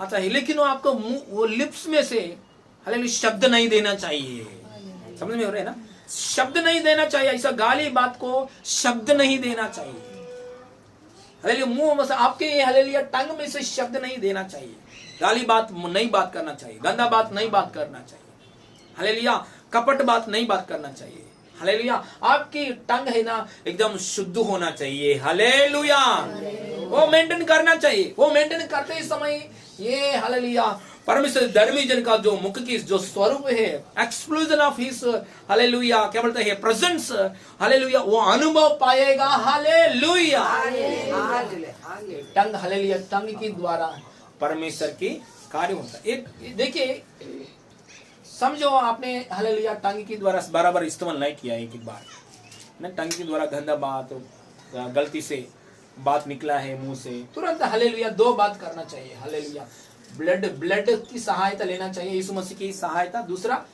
आता है, लेकिन वो आपको वो लिप्स में से, हालेलुया, शब्द नहीं देना चाहिए। समझ में हो रहे है ना? शब्द नहीं देना चाहिए। ऐसा गाली बात को शब्द नहीं देना चाहिए। हालेलुया, मुंह में से आपके, हालेलुया, टंग में से शब्द नहीं देना चाहिए। गाली बात नहीं बात करना चाहिए, गंदा बात नहीं बात करना चाहिए। हालेलुया, कपट बात नहीं बात करना चाहिए। हालेलुया, आपकी टंग है ना, एकदम शुद्ध होना चाहिए। हालेलुया, वो मेंटेन करना चाहिए। वो मेंटेन करते समय ये, हालेलुया, परमेश्वर धर्मी जन का जो मुख की जो स्वरूप है, एक्सप्लोजन ऑफ हिज, हालेलुया, क्या बोलते हैं, प्रेजेंस, हालेलुया, वो अनुभव पाएगा। हालेलुया, टंग, हालेलुया, टंग के द्वारा परमेश्वर की कार्य होता है। एक देखिए, समझो आपने, हालेलुया, टंग के द्वारा बराबर इस्तेमाल नहीं किया एक बार ना, टंग के द्वारा गंदा बात, गलती से बात निकला है मुंह से, तुरंत, हालेलुया, दो बात करना चाहिए। हालेलुया, ब्लड की सहायता लेना चाहिए, यीशु मसीह की सहायता। दूसरा,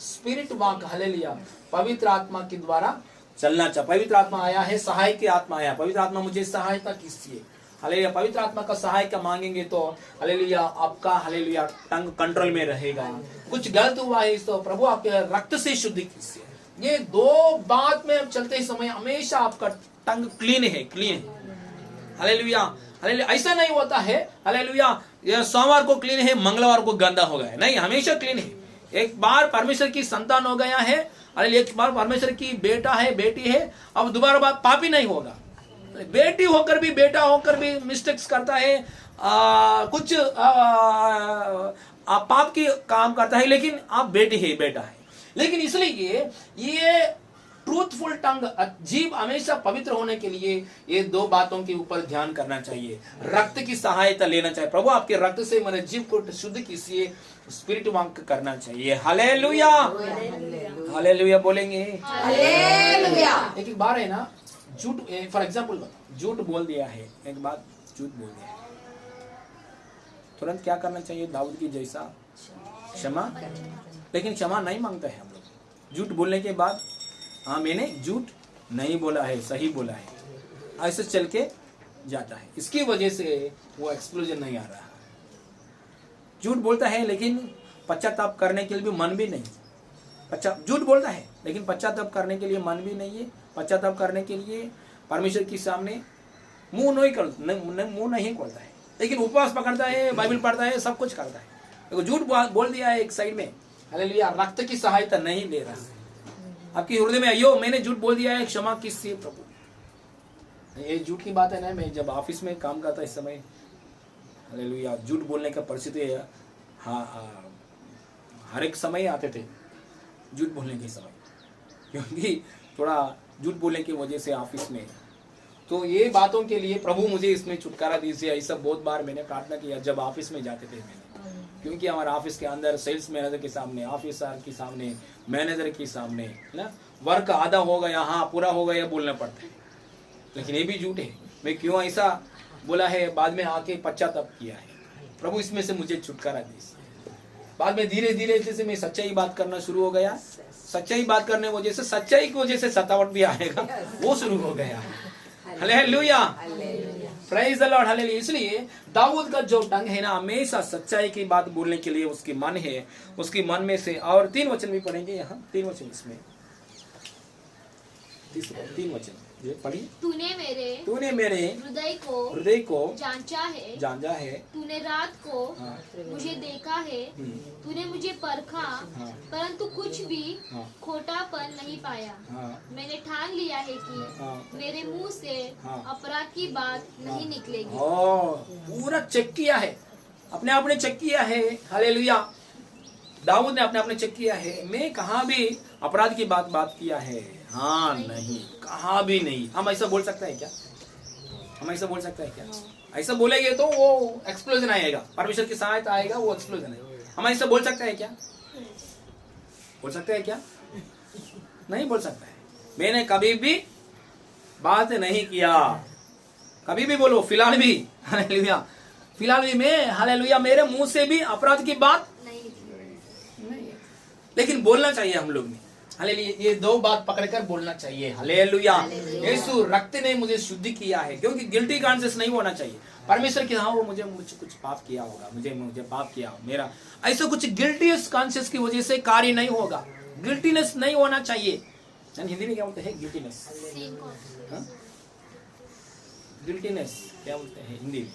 स्पिरिट वॉक, हालेलुया, पवित्र आत्मा के द्वारा चलना चाहिए। पवित्र आत्मा आया है, सहायक की आत्मा आया, पवित्र आत्मा मुझे सहायता कीजिए। हालेलुया, पवित्र आत्मा का सहायता मांगेंगे तो, हालेलुया, आपका, हालेलुया, टंग कंट्रोल में रहेगा। कुछ गलत हुआ है तो प्रभु आपके रक्त से शुद्ध कीजिए। ये दो बात में चलते समय हमेशा आपका टंग क्लीन है। हालेलुया, हालेलुया, ऐसा नहीं होता है, हालेलुया, ये सोमवार को क्लीन है, मंगलवार को गंदा हो गया, नहीं, हमेशा क्लीन है। एक बार परमेश्वर की संतान हो गया है, एक बार परमेश्वर की बेटा है, बेटी है, अब दोबारा पापी नहीं होगा। बेटी होकर भी, बेटा होकर भी मिस्टेक्स करता है, कुछ पाप की काम करता है, लेकिन आप बेटी है, बेटा है। लेकिन इसलिए ये ट्रूथफुल टंग, जीव हमेशा पवित्र होने के लिए ये दो बातों के ऊपर ध्यान करना चाहिए। रक्त की सहायता लेना चाहिए। प्रभु आपके रक्त से मेरे जीव को शुद्ध कीजिए, स्पिरिट वॉक करना चाहिए। हालेलुया, हालेलुया बोलेंगे। हालेलुया। एक बार है ना, झूठ, फॉर एग्जाम्पल झूठ बोल दिया है, एक बात झूठ बोल दिया है, तुरंत क्या करना चाहिए? दाऊद की जैसा क्षमा, लेकिन क्षमा नहीं मांगते हैं हम लोग। झूठ बोलने के बाद, हाँ मैंने झूठ नहीं बोला है, सही बोला है, ऐसे चल के जाता है। इसकी वजह से वो एक्सप्लोजन नहीं आ रहा। झूठ बोलता है लेकिन पश्चाताप करने के लिए भी मन भी नहीं। झूठ बोलता है लेकिन पश्चाताप करने के लिए मन भी नहीं है। पश्चाताप करने के लिए परमेश्वर के सामने मुंह नहीं खोलता है, लेकिन उपवास पकड़ता है, बाइबल पढ़ता है, सब कुछ करता है। देखो झूठ बोल दिया है एक साइड में, हालेलुया, रक्त की सहायता नहीं ले रहा। आपकी हृदय में अयो मैंने झूठ बोल दिया है, क्षमा किससे प्रभु। ये झूठ की बात है ना। मैं जब ऑफिस में काम करता इस समय, हालेलुया, झूठ बोलने का परिस्थिति है। हर एक समय आते थे झूठ बोलने के समय, क्योंकि थोड़ा झूठ बोलने की वजह से ऑफिस में। तो ये बातों के लिए प्रभु मुझे इसमें छुटकारा दीजिए, ऐसा बहुत बार मैंने प्रार्थना किया जब ऑफिस में जाते थे मैंने। क्योंकि हमारे ऑफिस के अंदर सेल्स मैनेजर के सामने, ऑफिसर के सामने, मैनेजर के सामने ना वर्क आधा हो गया, हाँ पूरा हो गया बोलना पड़ता है। लेकिन ये भी झूठ है। मैं क्यों ऐसा बोला है, बाद में आके पश्चाताप किया है। प्रभु इसमें से मुझे छुटकारा दीजिए। बाद में धीरे धीरे जैसे मैं सच्चाई बात करना शुरू हो गया, सच्चाई बात करने की वजह से, सच्चाई की वजह से सतावट भी आएगा, वो शुरू हो गया। Hallelujah, praise the Lord, hallelujah. इसलिए दाऊद का जो ढंग है ना, हमेशा सच्चाई की बात बोलने के लिए उसकी मन है, उसकी मन में से। और 3 वचन भी पढ़ेंगे यहाँ, 3 वचन इसमें, 3 वचन ये पढ़िए। तूने मेरे हृदय को जांचा है, तूने रात को मुझे देखा है, तूने मुझे परखा, परंतु कुछ भी खोटापन नहीं पाया। मैंने ठान लिया है कि मेरे मुंह से अपराध की बात नहीं निकलेगी। पूरा चेक किया है, अपने आप ने चेक किया है। हालेलुया, दाऊद ने अपने आप ने चेक किया है, मैं कहाँ भी अपराध की बात किया है? हाँ नहीं, कहाँ भी नहीं। हम ऐसा बोल सकते हैं क्या? हम ऐसा बोल सकते हैं क्या? ऐसा बोलेंगे तो वो एक्सप्लोजन आएगा, परमेश्वर की सहायता आएगा, वो एक्सप्लोजन है। हम ऐसा बोल सकते हैं क्या? बोल सकते हैं क्या? नहीं बोल सकता है। मैंने कभी भी बात नहीं किया, कभी भी बोलो, फिलहाल भी, हालेलुया, फिलहाल भी मैं, हालेलुया, मेरे मुंह से भी अपराध की बात नहीं, लेकिन बोलना चाहिए हम लोग ने। हालेलुया, ये 2 बात पकड़कर बोलना चाहिए। हालेलुया, यीशु रक्त ने मुझे शुद्ध किया है, क्योंकि गिल्टी कॉन्शियस नहीं होना चाहिए। परमेश्वर की हाँ वो मुझे कुछ पाप किया होगा, मुझे पाप किया, मेरा ऐसा कुछ गिल्टीनेस कॉन्शियस की वजह से कार्य नहीं होगा। गिल्टीनेस नहीं होना चाहिए। हिंदी में क्या बोलते हैं? गिल्टीनेस, गिल्टीनेस क्या बोलते हैं हिंदी में?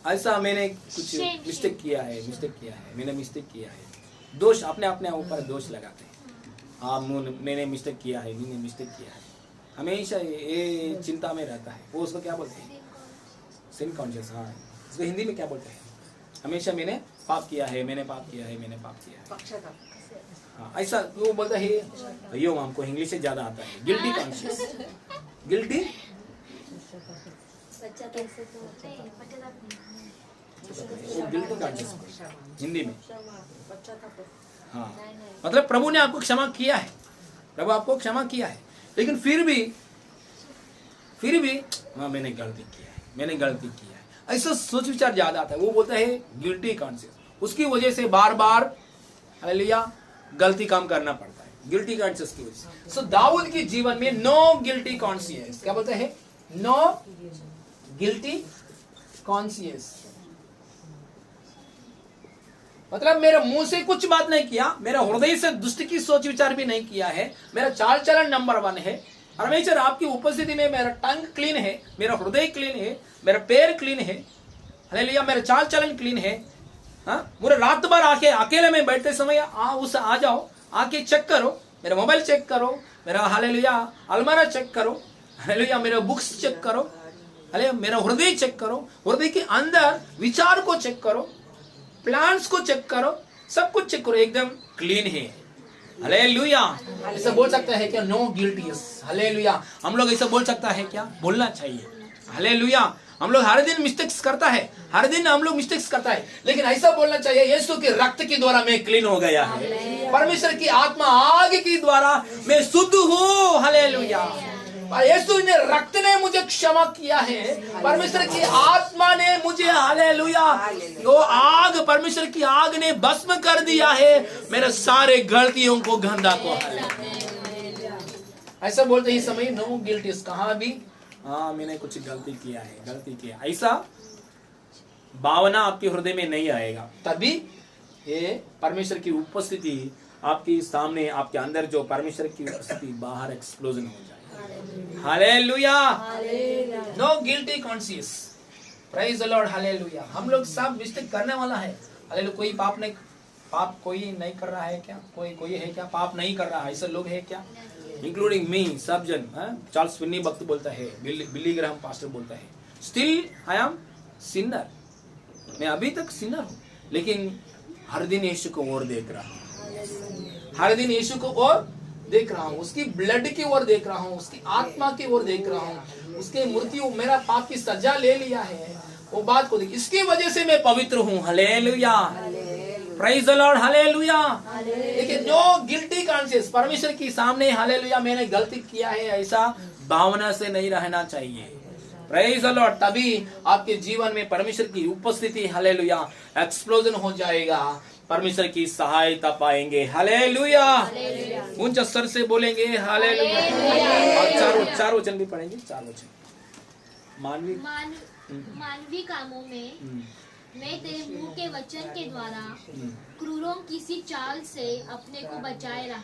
ऐसा मैंने कुछ मिस्टेक किया है, मैंने मिस्टेक किया है। दोष अपने ऊपर दोष लगाते हैं। मैंने मिस्टेक किया है, मैंने मिस्टेक किया है, हमेशा ये चिंता में रहता है। वो उसको क्या बोलते हैं? सिन कॉन्शियस। हाँ, इसको हिंदी में क्या बोलते हैं? हमेशा मैंने पाप किया है, मैंने पाप किया है, मैंने पाप किया है। हाँ, ऐसा वो बोलता है। भैया हमको इंग्लिश से ज्यादा आता है। Guilty conscious, guilty guilty conscious Hindi में। हाँ, मतलब प्रभु ने आपको क्षमा किया है, प्रभु आपको क्षमा किया है, लेकिन फिर भी हाँ मैंने गलती किया है, ऐसा सोच विचार ज्यादा आता है। वो बोलता है गिल्टी कॉन्शियस। उसकी वजह से बार बार हालेलुया गलती काम करना पड़ता है, गिल्टी कॉन्शियस की वजह से। सो दाऊद के जीवन में नो गिल्टी कॉन्शियस, क्या बोलते हैं? नो गिल्टी कॉन्शियस, मतलब मेरे मुंह से कुछ बात नहीं किया, मेरा हृदय से दुष्ट की सोच विचार भी नहीं किया है, मेरा चाल चलन नंबर 1 है। परमेश्वर आपकी उपस्थिति में मेरा टंग क्लीन है, मेरा हृदय क्लीन है, मेरा पैर क्लीन है, हालेलुया, मेरा चाल चलन क्लीन है। हाँ, पूरे रात भर आके अकेले में बैठते समय आ जाओ, आके चेक करो, मेरा मोबाइल चेक करो, मेरा हालेलुया अलमारा चेक करो, हालेलुया मेरा बुक्स चेक करो, हालेलुया मेरा हृदय चेक करो, हृदय के अंदर विचार को चेक करो, प्लान्स को चेक करो, सब कुछ चेक करो, एकदम क्लीन है। हालेलुया, ऐसा बोल सकता है क्या? No guiltiness. हालेलुया, हम लोग ऐसा बोल सकता है क्या? बोलना चाहिए। हालेलुया, हम लोग हर दिन मिस्टेक्स करता है, हर दिन हम लोग मिस्टेक्स करता है, लेकिन ऐसा बोलना चाहिए यीशु के रक्त के द्वारा मैं क्लीन हो गया है, परमेश्वर की आत्मा आग के द्वारा मैं शुद्ध हूँ। हालेलुया, यीशु ने रक्त ने मुझे क्षमा किया है, परमेश्वर की आत्मा ने मुझे हालेलुया वो आग, परमेश्वर की आग ने भस्म कर दिया है मेरे सारे गलतियों को, गंदा को। ऐसा बोलते ही समय नो गिल्ट इज, कहाँ भी हाँ मैंने कुछ गलती किया है, गलती किया, ऐसा भावना आपके हृदय में नहीं आएगा। तभी ये परमेश्वर की उपस्थिति आपके सामने, आपके अंदर जो परमेश्वर की उपस्थिति बाहर एक्सप्लोजन हो जाए। Hallelujah, no guilty conscious, praise the Lord, hallelujah. हम लोग सब मिस्टेक करने वाला है, हालेलुया। कोई पाप कोई नहीं कर रहा है क्या? कोई है क्या पाप नहीं कर रहा है? ऐसे लोग है क्या? इंक्लूडिंग मी, सब जन। चार्ल्स फिन्नी भक्त बोलता है, बिली ग्राहम पास्टर बोलता है, स्टिल आई एम सिनर, मैं अभी तक सिनर हूँ, लेकिन हर दिन यीशु को और देख रहा हूँ, हर दिन यीशु को और देख रहा हूँ, उसकी ब्लड की ओर देख रहा हूँ, उसकी आत्मा की ओर देख रहा हूँ, उसके मृत्यु मेरा पाप की सजा ले लिया है, वो बात को देख, इसकी वजह से मैं पवित्र हूँ। Hallelujah, praise the Lord, hallelujah. देखिए, नो गिल्टी कॉन्शियस, परमेश्वर के सामने हालेलुया मैंने गलती किया है ऐसा भावना से नहीं रहना चाहिए। प्रेज द लॉर्ड, तभी आपके जीवन में परमेश्वर की उपस्थिति हालेलुया एक्सप्लोजन हो जाएगा, परमेश्वर की सहायता पाएंगे। हालेलुया, ऊंचा स्वर से बोलेंगे हालेलुया। और चार वचन भी पढ़ेंगे, 4 वचन। मानवीय कामों में मैं तेरे मुंह के वचन के द्वारा क्रूरों की सी चाल से अपने को बचाए रहा।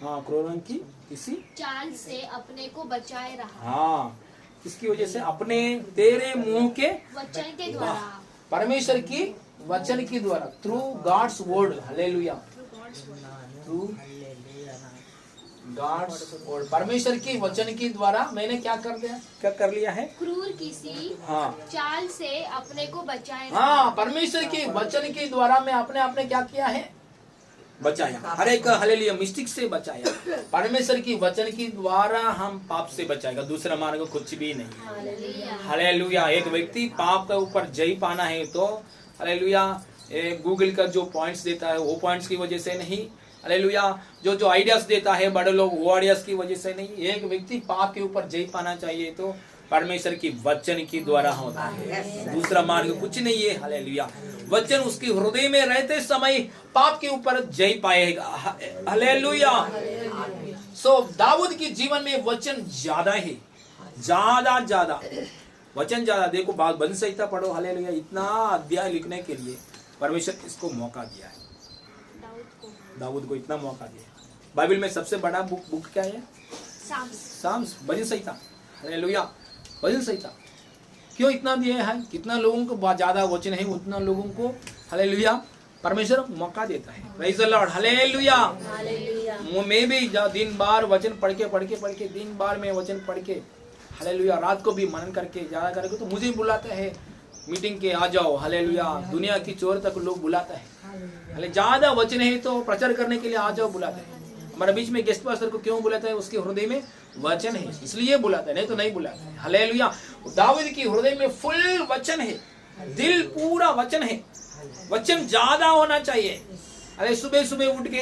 हाँ, क्रूरों की किसी चाल से अपने को बचाए रहा। हाँ, इसकी वजह से अपने तेरे मुंह के वचन के द्वारा, परमेश्वर की वचन के द्वारा, through God's word, hallelujah, through God's word, परमेश्वर की वचन के द्वारा मैंने क्या कर लिया है? क्रूर किसी चाल से अपने को बचाए। हाँ, परमेश्वर के वचन के द्वारा मैं अपने क्या किया है? बचाया, हर एक हालेलुया मिस्टेक से बचाया। परमेश्वर की वचन के द्वारा हम पाप से बचाएगा, दूसरा मार्ग कुछ भी नहीं। हालेलुया, एक व्यक्ति पाप के ऊपर जय पाना है तो हालेलुया गूगल का जो पॉइंट्स देता है वो पॉइंट्स की वजह से नहीं, हालेलुया जो आइडियाज देता है बड़े लोग वो आइडियाज की वजह से नहीं। एक व्यक्ति पाप के ऊपर जय पाना चाहिए तो परमेश्वर की वचन के द्वारा होता है, दूसरा मार्ग कुछ नहीं है। हालेलुया, वचन उसके हृदय में रहते समय पाप के ऊपर जय पाएगा। हालेलुया। सो दाऊद के जीवन में वचन ज्यादा है, ज्यादा वचन ज्यादा। देखो बंद संहिता पढ़ो, हालेलुया, इतना अध्याय लिखने के लिए परमेश्वर इसको मौका दिया है, दाऊद को इतना मौका दिया। बाइबल में सबसे बड़ा बुक क्या है? साम्स, भजन संहिता। हालेलुया, भजन संहिता क्यों इतना दिया है? कितना लोगों को ज्यादा वचन है उतना लोगों को हालेलुया परमेश्वर मौका देता है। Praise the Lord, hallelujah. मैं भी दिन बार वचन पढ़ के दिन बार में वचन पढ़ के हालेलुया रात को भी मनन करके ज्यादा करके तो मुझे बुलाता है मीटिंग के, आ जाओ। हालेलुया, दुनिया की चोर तक लोग बुलाता है। हाले ज्यादा वचन है तो प्रचार करने के लिए आ जाओ बुलाता है। हमारे बीच में गेस्ट पास्टर को क्यों बुलाता है? उसके हृदय में वचन है इसलिए बुलाता है, नहीं तो नहीं बुलाता है। हालेलुया, दाऊद की हृदय में फुल वचन है, दिल पूरा वचन है, वचन ज्यादा होना चाहिए। अरे सुबह उठ के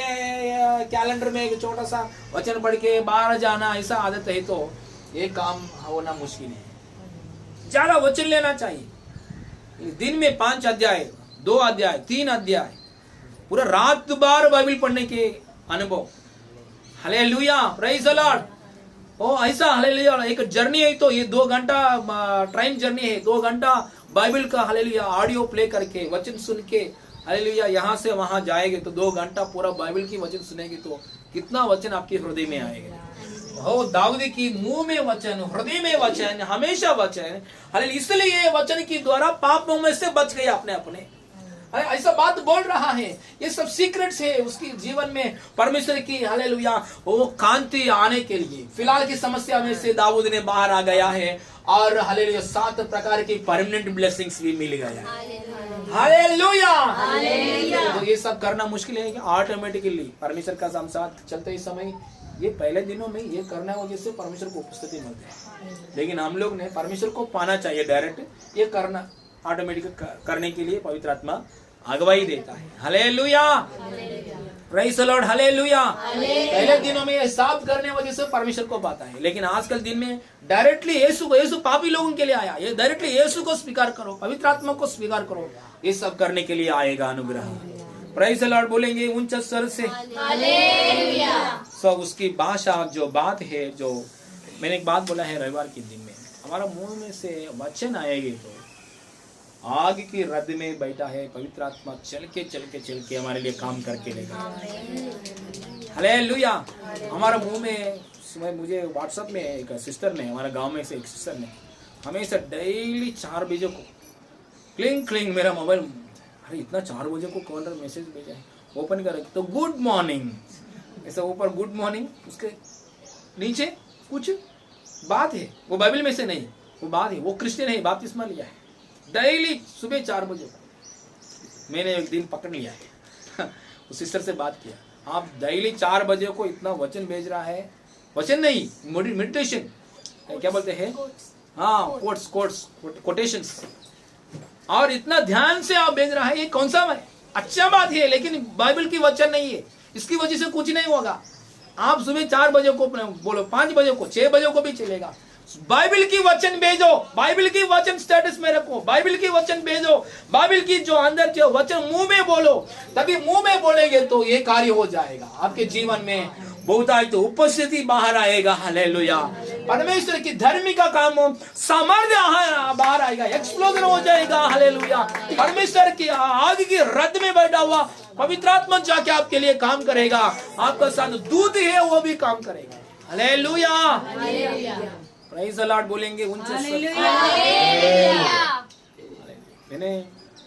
कैलेंडर में एक छोटा सा वचन पढ़ के बाहर जाना, ऐसा आदत है तो ये काम होना मुश्किल है। ज्यादा वचन लेना चाहिए, दिन में 5 अध्याय, 2 अध्याय, 3 अध्याय, पूरा रात बार बाइबल पढ़ने के अनुभव। Hallelujah, praise the Lord. ओ ऐसा हालेलुया एक जर्नी है तो ये 2 घंटा ट्रेन जर्नी है, 2 घंटा बाइबल का हालेलुया ऑडियो प्ले करके वचन सुन के हालेलुया यहाँ से वहां जाएंगे तो 2 घंटा पूरा बाइबल की वचन सुनेंगे तो कितना वचन आपके हृदय में आएगा। ओ दाऊद की मुंह में वचन, हृदय में वचन, हमेशा वचन। हालेलुया, इसलिए वचन के द्वारा पापों में से बच गए अपने। ऐसा बात बोल रहा है, ये सब सीक्रेट्स है उसकी जीवन में परमेश्वर की हालेलुया वो कांति आने के लिए। फिलहाल की समस्या में से दाऊद ने बाहर आ गया है और हालेलुया 7 प्रकार की परमानेंट ब्लेसिंग्स भी मिल गया है। हालेलुया, तो ये सब करना मुश्किल है कि ऑटोमेटिकली परमेश्वर का साथ चलते ही समय ये पहले दिनों में ये करने की वजह से परमेश्वर को उपस्थिति मिलती है, लेकिन हम लोग ने परमेश्वर को पाना चाहिए डायरेक्ट। ये करना ऑटोमेटिक करने के लिए पवित्र आत्मा अगुवाई देता है। Hallelujah, praise the Lord, hallelujah. पहले दिनों में ये साफ करने वजह से परमेश्वर को पाता है, लेकिन आजकल दिन में डायरेक्टली यीशु पापी लोगों के लिए आया। ये डायरेक्टली यीशु को स्वीकार करो, पवित्र आत्मा को स्वीकार करो, ये सब करने के लिए आएगा अनुग्रह। प्राइज द लॉर्ड बोलेंगे ऊंचा स्वर से। सब उसकी भाषा जो बात है, जो मैंने एक बात बोला है रविवार के दिन में, हमारा मुंह में से वचन आएगी तो आग की रद में बैठा है पवित्र आत्मा चल के हमारे लिए काम करके लेगा। हालेलुया। हमारा मुंह में, मुझे व्हाट्सएप में एक सिस्टर ने, हमारे गांव में से एक सिस्टर ने हमेशा डेली 4 बजे को क्लिंग मेरा मोबाइल, अरे इतना 4 बजे को कौन मैसेज भेजा है, ओपन कर तो गुड मॉर्निंग, ऐसा ऊपर गुड मॉर्निंग, उसके नीचे कुछ बात है, वो बाइबल में से नहीं, वो बात है, वो क्रिश्चियन है, बपतिस्मा लिया है, डेली सुबह 4 बजे को। मैंने एक दिन पकड़ लिया है उस सिस्टर से बात किया, आप डेली 4 बजे को इतना वचन भेज रहा है, वचन नहीं मेडिटेशन क्या बोलते हैं, हाँ कोटेशंस, और इतना ध्यान से आप भेज रहा है, ये कौन सा अच्छा बात है, लेकिन बाइबल की वचन नहीं है, इसकी वजह से कुछ नहीं होगा। आप सुबह 4 बजे को बोलो, 5 बजे को, 6 बजे को भी चलेगा, बाइबल की वचन भेजो, बाइबल की वचन स्टेटस में रखो, बाइबल की वचन भेजो, बाइबल की जो अंदर जो वचन मुंह में बोलो, तभी मुंह में बोलेंगे तो ये कार्य हो जाएगा आपके जीवन में, बहुतायत तो उपस्थिति बाहर आएगा। हालेलुया। परमेश्वर की धर्मी का काम सामर्थ्य बाहर आएगा, एक्सप्लोजन हो जाएगा। हालेलुया। परमेश्वर की आग की रद में बैठा हुआ पवित्र आत्मा जाके आपके लिए काम करेगा, आपका साथ दूत है वो भी काम करेगा। हालेलुया। प्रेज़ द लॉर्ड बोलेंगे ऊंचे स्वर से। मैंने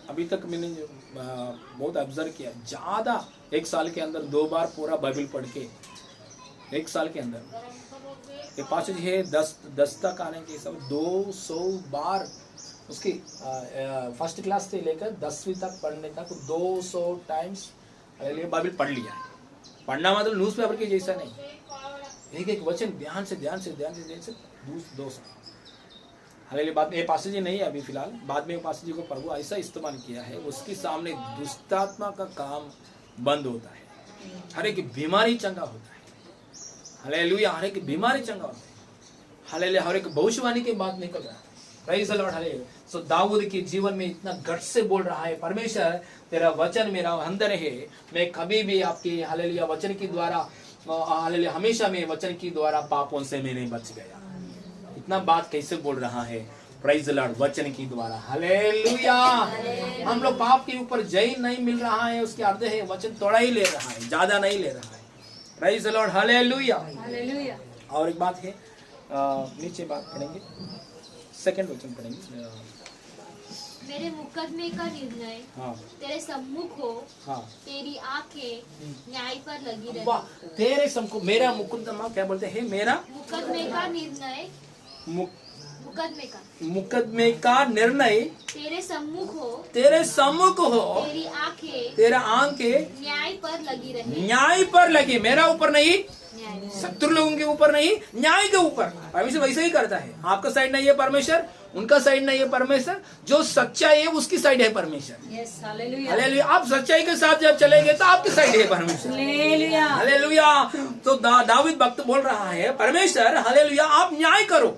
अभी तक बहुत ऑब्जर्व किया, ज्यादा 1 साल के अंदर 2 बार पूरा बाइबल पढ़ के, 1 साल के अंदर ये पासेज है 10 तक आने के सब 200 बार उसकी फर्स्ट क्लास से लेकर 10वीं तक पढ़ने तक 200 टाइम्स बाइबल पढ़ लिया है। पढ़ना मतलब न्यूज़पेपर के जैसा नहीं, एक वचन ध्यान से 200। हालेलुया। बाद में ये पासेज नहीं है अभी फिलहाल, बाद में पासेज को प्रभु ऐसा इस्तेमाल किया है, उसके सामने दुष्टात्मा का काम बंद होता है, हर एक बीमारी चंगा होता है। हालेलुया। हर एक बीमारी चंगा होता है। हालेलुया। हर एक भविष्यवाणी की बात निकल रहा है। Praise the Lord. Hallelujah. So Dawood के जीवन में इतना गट से बोल रहा है, परमेश्वर तेरा वचन मेरा अंदर है, मैं कभी भी आपकी हालेलुया वचन के द्वारा, हालेलुया हमेशा मैं वचन के द्वारा पापों से मैं नहीं बच गया। इतना बात कैसे बोल रहा है? प्रेज़ द लॉर्ड, वचन के द्वारा। हालेलुया। हम लोग पाप के ऊपर जय नहीं मिल रहा है, उसके अर्थ है वचन थोड़ा ही ले रहा है, ज्यादा नहीं ले रहा है। Praise the Lord. Hallelujah. Hallelujah. और एक बात है, नीचे बात पढ़ेंगे, सेकंड वचन पढ़ेंगे। मेरे मुकदमे का निर्णय तेरे सम्मुख हो, तेरी आंखें न्याय पर लगी रहे। तेरे सम्मुख, मेरा मुकदमा क्या बोलते हैं? मेरा मुकदमे का निर्णय, मुकदमे का निर्णय तेरे सम्मुख हो, तेरे सम्मुख हो, तेरा आंखें न्याय पर लगी रहे। न्याय पर लगी, मेरा ऊपर नहीं, शत्रु लोगों के ऊपर नहीं, न्याय के ऊपर। परमेश्वर वैसे ही करता है, आपका साइड नहीं है परमेश्वर, उनका साइड नहीं है परमेश्वर, जो सच्चाई है उसकी साइड है परमेश्वर। हालेलुया। आप सच्चाई के साथ जब चलेंगे तो आपकी साइड है परमेश्वर। हालेलुया। तो दाऊद भक्त बोल रहा है, परमेश्वर हालेलुया आप न्याय करो,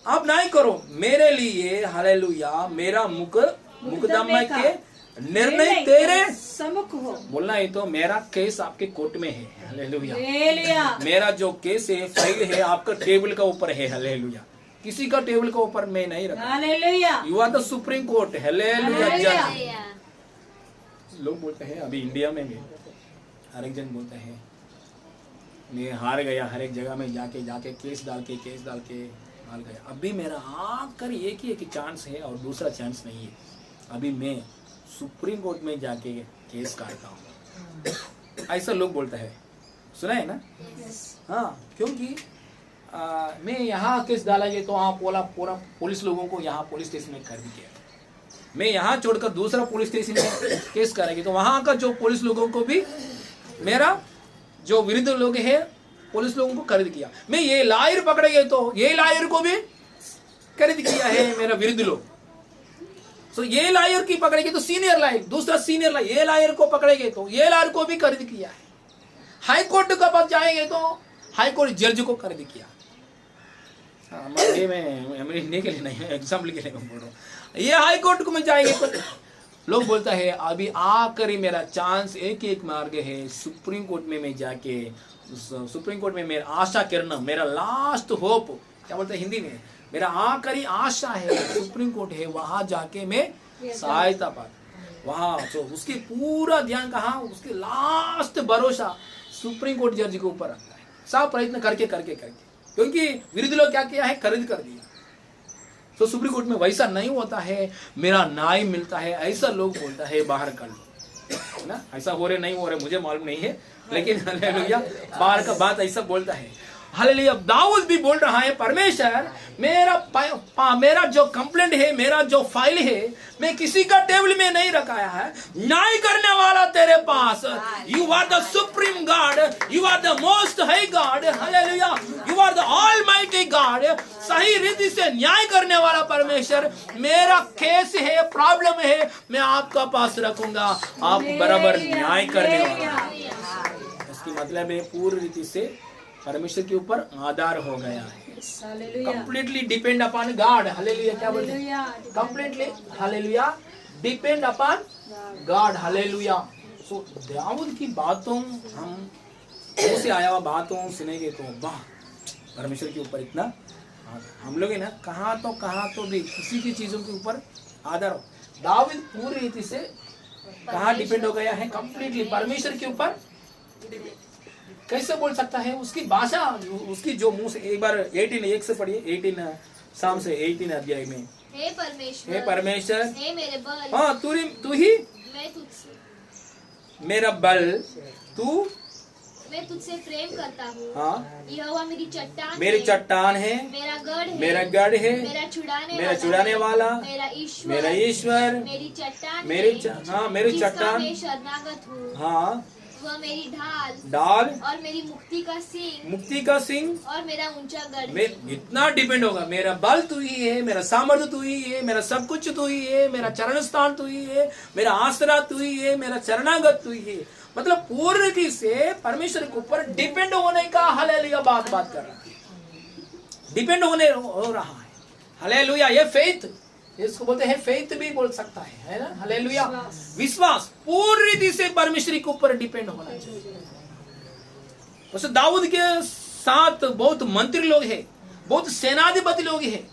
आप न्याय करो मेरे लिए। हालेलुया। मेरा मुकदमा के निर्णय तेरे सम्मुख हो। बोलना है तो मेरा केस आपके कोर्ट में है। हालेलुया। मेरा जो केस है, फाइल है, आपका टेबल का ऊपर है। हालेलुया। किसी का टेबल का ऊपर मैं नहीं रखा। Hallelujah. You are the supreme court. Hallelujah. लोग बोलते हैं अभी इंडिया में भी हर एक जन बोलते हैं मैं हार गया, हर एक जगह में जाके केस डाल के हार गया। अभी मेरा आखिर एक ही चांस है और दूसरा चांस नहीं है। अभी मैं सुप्रीम कोर्ट में जाके केस करता हूँ, ऐसा लोग बोलता है, सुना है ना? हाँ, क्योंकि मैं यहाँ केस डालेंगे तो वहाँ पूरा पुलिस लोगों को यहाँ पुलिस स्टेशन में कर दिया, मैं यहाँ छोड़कर दूसरा पुलिस स्टेशन में केस करेंगे तो वहाँ का जो पुलिस लोगों को भी, मेरा जो विरुद्ध लोग है पुलिस लोगों को खरीद किया। मैं ये लायर पकड़ेंगे तो ये लायर को भी खरीद किया है मेरा विरुद्ध लोग। तो ये लायर की पकड़ेंगे तो सीनियर लायर, दूसरा सीनियर लायर, ये लायर को पकड़ेंगे तो ये लायर को भी खरीद किया है। हाई कोर्ट का पास जाएंगे तो हाई कोर्ट जज को खरीद किया। मैं इंडिया के लिए नहीं, एग्जाम्पल के लिए बोल रहा हूँ। ये हाई कोर्ट को में जाएंगे तो लोग बोलता है अभी आखिरी मेरा चांस, एक एक मार्ग है, सुप्रीम कोर्ट में मैं जाके, सुप्रीम कोर्ट में मेरा आशा करना, मेरा लास्ट होप, क्या बोलते हैं हिंदी में, मेरा आखिरी आशा है सुप्रीम कोर्ट है, वहां जाके मैं सहायता पा, वहां तो उसकी पूरा ध्यान कहाँ, उसके लास्ट भरोसा सुप्रीम कोर्ट जज के ऊपर रखता है, सब प्रयत्न करके करके करके, क्योंकि विरोधी लोग क्या किया है, खरीद कर दिया। तो सुप्रीम कोर्ट में वैसा नहीं होता है, मेरा न्याय मिलता है, ऐसा लोग बोलता है बाहर कर लो ना, ऐसा हो रहे नहीं हो रहे मुझे मालूम नहीं है, लेकिन हालेलुया बाहर का बात ऐसा बोलता है। हालेलुया दाऊद भी बोल रहा है, परमेश्वर मेरा जो कंप्लेंट है, मेरा जो फाइल है, मैं किसी का टेबल में नहीं रखाया है, न्याय करने वाला तेरे पास, you are the supreme God, you are the most high God, hallelujah you are the almighty God, सही रीति से न्याय करने वाला परमेश्वर, मेरा केस है, प्रॉब्लम है, मैं आपका पास रखूंगा, आप बराबर न्याय करने वाला। इसकी मतलब है पूरी रीति से परमेश्वर के ऊपर आधार हो गया है, completely depend upon God. Hallelujah क्या बोलते हैं, completely hallelujah depend upon God. Hallelujah. So दाऊद की बातों, हम से आया हुआ बातों सुनेंगे तो वाह, परमेश्वर के ऊपर इतना हम लोग है ना, कहाँ तो भी किसी की चीजों के ऊपर आधार हो। दाऊद पूरी रीति से कहाँ डिपेंड हो गया है, कंप्लीटली परमेश्वर के ऊपर। कैसे बोल सकता है, उसकी भाषा, उसकी जो मुंह से, एक बार 18 से पढ़िए, 18 शाम से 18 अध्याय में, हे परमेश्वर हे मेरे बल, हाँ तू ही मैं तुझसे, मेरा बल तू, मैं तुझसे प्रेम करता हूँ, हाँ यहोवा मेरी चट्टान है, मेरा गढ़ है, मेरा छुड़ाने वाला, मेरा ईश्वर, मेरी चट्टान, शरणागत हूँ, हाँ वह मेरी ढाल और मेरी मुक्ति का सिंह और मेरा ऊंचा गढ़। मैं इतना डिपेंड होगा, मेरा बल तू ही है, मेरा सामर्थ्य तू ही है, मेरा सब कुछ तू ही है, मेरा चरण स्थान तू ही है, मेरा आसरा तू ही है, मेरा चरणागत तू ही है। मतलब पूर्ण रीति से परमेश्वर के ऊपर डिपेंड होने का हालेलुया बात कर रहा है, डिपेंड होने हो रहा है। हालेलुया, ये फेथ, इसको बोलते हैं फेथ भी बोल सकता है ना। हालेलुया, विश्वास पूरी रीति से परमेश्वर के ऊपर डिपेंड होना चाहिए। तो दाऊद के साथ बहुत मंत्री लोग हैं, बहुत सेनाधिपति लोग हैं।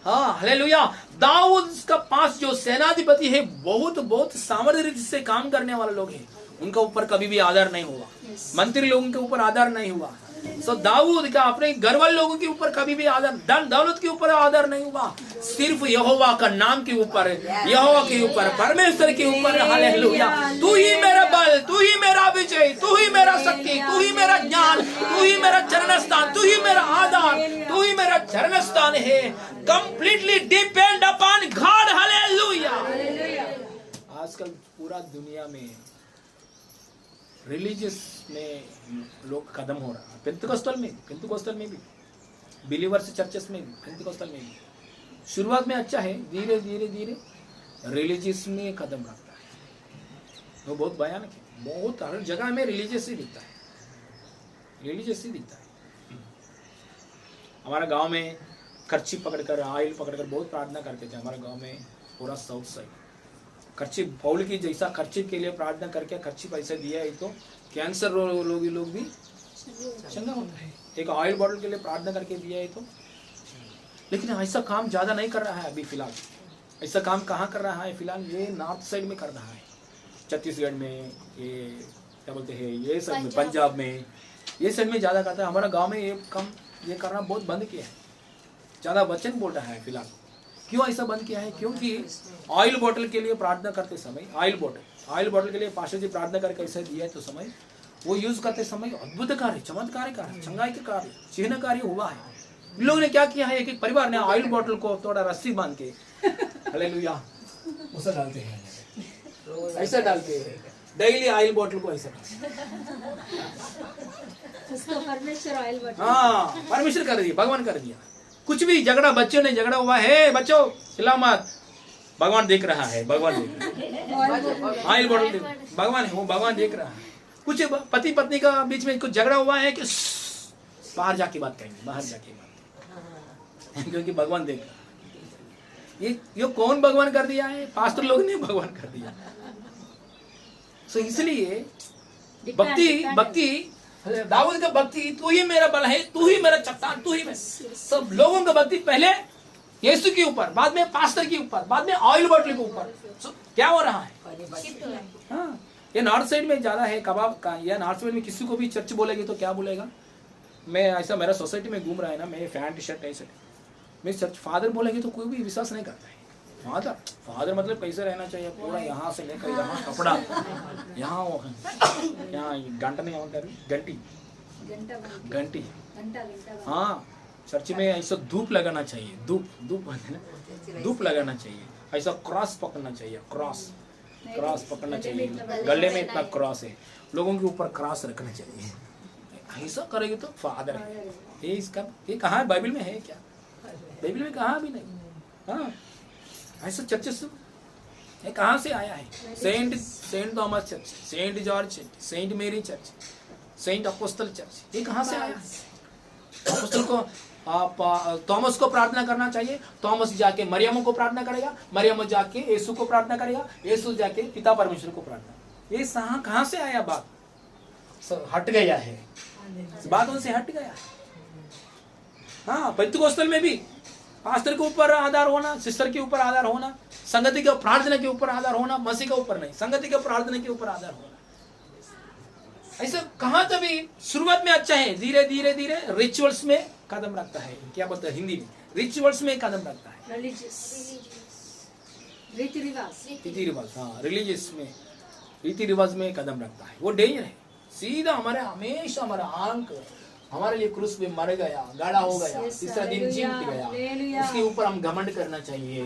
हाँ हालेलुया, दाऊद का पास जो सेनाधिपति है, बहुत सामर्थ्य रीति से काम करने वाले लोग हैं, उनका ऊपर कभी भी आधार नहीं हुआ, मंत्री लोगों के ऊपर आधार नहीं हुआ। सो दाऊद का अपने घर वाले लोगों के ऊपर कभी भी आधार, धन दौलत के ऊपर आधार नहीं हुआ, सिर्फ यहोवा का नाम के ऊपर, यहोवा के ऊपर, परमेश्वर के ऊपर। हालेलुया, तू ही मेरा बल, तू ही मेरा विजय, तू ही मेरा शक्ति, तू ही मेरा ज्ञान, तू ही मेरा चरण स्थान, तू ही मेरा आधार, तू ही मेरा चरण स्थान है। Completely depend upon God. Hallelujah. आजकल पूरा दुनिया में रिलीजियस में लोग कदम हो रहा है, पेंतिकोस्टल में भी, बिलीवर्स चर्चेस में भी, पेंतिकोस्टल में भी। शुरुआत में अच्छा है, धीरे धीरे रिलीजियस में कदम रखता है। वो बहुत भयानक है, बहुत हर जगह में रिलीजियस ही दिखता है। हमारा गांव में कर्ची पकड़कर, ऑयल पकड़कर बहुत प्रार्थना करते थे। हमारे गांव में पूरा साउथ साइड खर्ची पौल की जैसा खर्ची के लिए प्रार्थना करके खर्ची पैसा दिया है तो कैंसर लोग भी चंगा होता है। एक ऑयल बॉटल के लिए प्रार्थना करके दिया है तो, लेकिन ऐसा काम ज्यादा नहीं कर रहा है अभी फिलहाल। ऐसा काम कहाँ कर रहा है फिलहाल, ये नॉर्थ साइड में कर रहा है, छत्तीसगढ़ में, ये क्या बोलते हैं, ये साइड में, पंजाब में, ये साइड में ज्यादा करता है। हमारा गाँव में ये करना बहुत बंद किया है, ज्यादा वचन बोल रहा है फिलहाल। क्यों ऐसा बंद किया है? क्योंकि ऑयल बोतल के लिए प्रार्थना करते समय, ऑयल बोतल के लिए पास्टर जी प्रार्थना करके ऐसा दिया है तो समय वो यूज करते समय अद्भुत कार्य, चमत्कार कार्य, चंगाई के कार्य, चिन्ह कार्य हुआ है। इन लोगों ने क्या किया है, एक परिवार ने ऑयल बोतल को थोड़ा रस्सी बांध के, हालेलुया, उसे डालते हैं, ऐसा डालते हैं डेली ऑयल बोतल को, ऐसा परमेश्वर ऑयल बोतल, हाँ परमेश्वर कर दिया, भगवान कर दिया। कुछ भी झगड़ा, बच्चों ने झगड़ा हुआ है, बच्चों चिल्ला मत, भगवान देख रहा है, भगवान देख रहा है, ऑयल बोतल भगवान है, वो भगवान देख रहा है। कुछ पति पत्नी का बीच में कुछ झगड़ा हुआ है कि बाहर जाके बात करेंगे, बाहर जाके बात, क्योंकि भगवान देख रहा है। ये कौन भगवान कर दिया है? पास्टर लोग ने भगवान कर दिया। सो इसलिए भक्ति दाऊद का भक्ति, तू ही मेरा बल है, तू ही मेरा चट्टान, तू ही मैं। सब लोगों का भक्ति पहले यीशु के ऊपर, बाद में पास्टर के ऊपर, बाद में ऑयल बॉटल के ऊपर। क्या हो रहा है? हाँ, ये नॉर्थ साइड में ज्यादा है कबाब का। या नॉर्थ साइड में किसी को भी चर्च बोलेगी तो क्या बोलेगा? मैं ऐसा मेरा सोसाइटी में घूम रहा है ना, मैं पैंट टी शर्ट ऐसे, मैं चर्च फादर बोलेगी तो कोई भी विश्वास नहीं करता है। फादर मतलब कैसे रहना चाहिए? पूरा यहाँ से लेकर यहाँ कपड़ा, यहाँ घंटा नहीं होता, घंटी। हाँ, चर्च में ऐसा धूप लगाना चाहिए, धूप लगाना चाहिए, ऐसा क्रॉस पकड़ना चाहिए, क्रॉस पकड़ना चाहिए, गले में इतना क्रॉस है, लोगों के ऊपर क्रॉस रखना चाहिए। ऐसा करेगी तो फादर है। ये कहाँ है? बाइबल में है क्या? बाइबल में कहाँ भी नहीं। हाँ, ऐसा चर्चेस ये कहाँ से आया है? Saint Thomas church, Saint George church, Saint Mary church, Saint Apostle church, ये कहाँ से आया? अपोस्टल को थॉमस को प्रार्थना करना चाहिए, थॉमस जाके मरियम को प्रार्थना करेगा, मरियम जाके यीशु को प्रार्थना करेगा, यीशु जाके पिता परमेश्वर को प्रार्थना। ये कहाँ से आया? बात हट गया है, बात उनसे हट गया है। हाँ, पेंतिकोस्टल में भी पास्टर के ऊपर आधार होना, सिस्टर के ऊपर आधार होना, संगति के प्रार्थना के ऊपर आधार होना, मसीह के ऊपर नहीं, संगति के प्रार्थना के ऊपर आधार होना। ऐसा कहाँ तभी शुरुआत में अच्छा है, धीरे धीरे रिचुअल्स में कदम रखता है। क्या बोलते हैं हिंदी में? रिचुअल्स में कदम रखता है, रीति रिवाज। हाँ, रिलीजियस में, रीति रिवाज में कदम रखता है, वो डेंजर है। सीधा हमेशा हमारा आंख हमारे लिए क्रूस में मर गया, गाड़ा हो गया, तीसरा दिन जीत गया, उसके ऊपर हम घमंड करना चाहिए।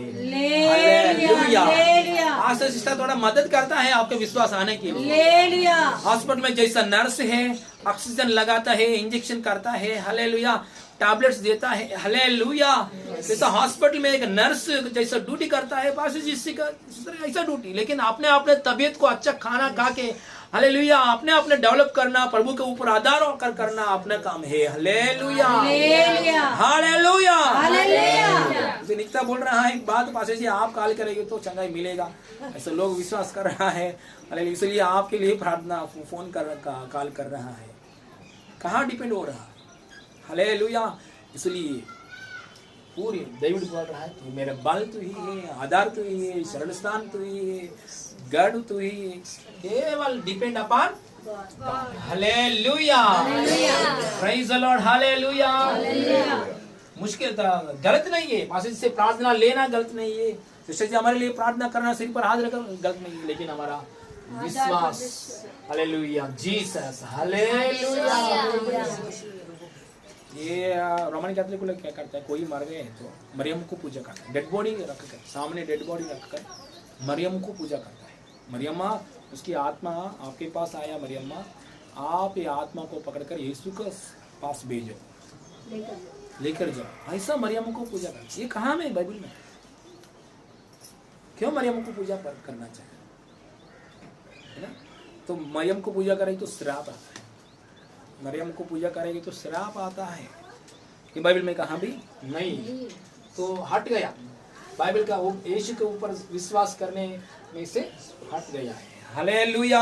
आस्था सिस्टर थोड़ा मदद करता है आपके विश्वास आने के लिए। हॉस्पिटल में जैसा नर्स है, ऑक्सीजन लगाता है, इंजेक्शन करता है, हालेलुया, टैबलेट्स देता है, हालेलुया, जैसा हॉस्पिटल में एक नर्स जैसा ड्यूटी करता है, बस ऐसा ड्यूटी। लेकिन आपने अपने तबीयत को अच्छा खाना खा के, हालेलुया, आपने अपने डेवलप करना, प्रभु के ऊपर आधार होकर करना अपना काम है। Hallelujah, hallelujah, hallelujah. निकिता बोल रहा है एक बात, पासे जी आप कॉल करेंगे तो चंगाई मिलेगा, ऐसे लोग विश्वास कर रहा है। हालेलुया, इसलिए आपके लिए प्रार्थना फोन कॉल कर रहा है। कहाँ डिपेंड हो रहा है? हालेलुया। इसलिए पूरी दाऊद बोल रहा है, तू मेरा बल तू ही है, आधार तू ही है, शरण स्थान तू ही है, गढ़ तू ही है, केवल depend upon hallelujah, praise the Lord, hallelujah. मुश्किल गलत नहीं है, पास्टर से प्रार्थना लेना गलत नहीं है, सिस्टर जी हमारे लिए प्रार्थना करना, सिर पर हाथ रखना गलत नहीं है, लेकिन हमारा विश्वास, हालेलुया, जीसस, हालेलुया। ये रोमन कैथोलिक लोग क्या करता है, कोई मर गए तो मरियम को पूजा करता है, डेड बॉडी रखकर, सामने डेड बॉडी रखकर मरियम को पूजा करता है। मरियम्मा, उसकी आत्मा आपके पास आया, मरियम्मा आप ये आत्मा को पकड़कर यीशु के पास भेजो, लेकर जाओ, ऐसा मरियम को पूजा करना। ये कहाँ में बाइबल में? क्यों मरियम को पूजा करना चाहिए? है ना? तो मरियम को पूजा करेगी तो श्राप आता है, मरियम को पूजा करेगी तो श्राप आता है, कि बाइबल में कहाँ भी नहीं। तो हट गया बाइबल का, वो यीशु के ऊपर विश्वास करने में से हट गया है। हालेलुया,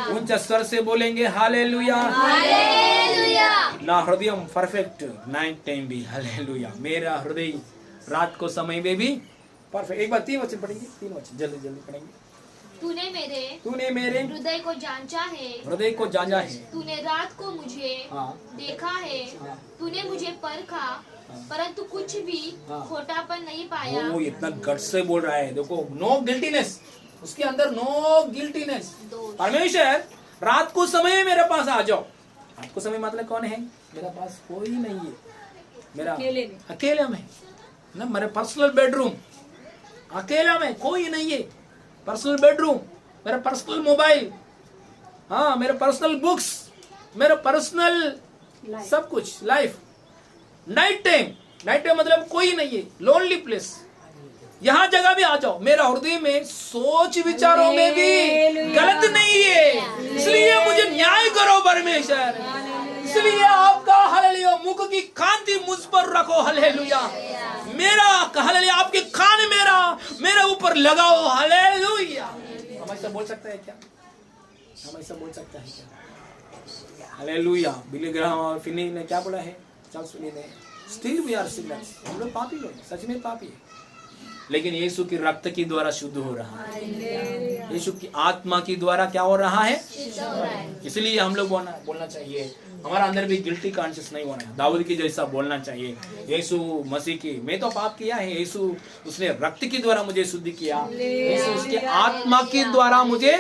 ऊंचा स्वर से बोलेंगे हालेलुया, हालेलुया। ना हृदय परफेक्ट नाइट टाइम भी, हालेलुया, मेरा हृदय रात को समय में भी परफेक्ट। एक बार 3 वचन पढ़ेंगे, 3 वचन जल्दी पढ़ेंगे। तूने मेरे हृदय को जांचा है, तूने रात को मुझे देखा है, तूने मुझे परखा, परंतु कुछ भी खोटापन नहीं पाया। वो इतना गट से बोल रहा है, देखो, नो गिल्टीनेस, उसके अंदर नो गिल्टीनेस। परमेश्वर रात को समय मेरे पास आ जाओ। रात को समय मतलब कौन है? मेरे पास कोई नहीं है, मेरा अकेला में ना, मेरे पर्सनल बेडरूम, अकेला में कोई नहीं है, पर्सनल बेडरूम, मेरा पर्सनल मोबाइल, हाँ, मेरे पर्सनल बुक्स, मेरा पर्सनल सब कुछ लाइफ। नाइट टाइम मतलब कोई नहीं है, लोनली प्लेस, यहाँ जगह भी आ जाओ, मेरा हृदय में सोच विचारों में भी गलत नहीं है, इसलिए मुझे न्याय करो परमेश्वर, इसलिए आपका हालेलुया मुख की कांति मुझ पर रखो, हालेलुया, मेरा हालेलुया आपके कान लगाओ। हालेलुया। हम ऐसा बोल सकते हैं क्या? हम ऐसा बोल सकते हैं क्या? हालेलुया। बिली ग्राहम और फिनी ने क्या बोला है? चार्ल्स फिनी ने, स्टिल वी आर सिनर्स, हम लोग पापी लोग, सच में पापी है, लेकिन यीशु की रक्त की द्वारा शुद्ध हो रहा है। यीशु की आत्मा की द्वारा क्या हो रहा है? इसलिए हम लोग बोलना चाहिए, हमारा अंदर भी गिल्टी कॉन्शियस नहीं होना है, दाऊद की जैसा बोलना चाहिए। यीशु मसीह की, मैं तो पाप किया है, यीशु उसने रक्त की द्वारा मुझे शुद्ध किया, यीशु उसके आत्मा की द्वारा मुझे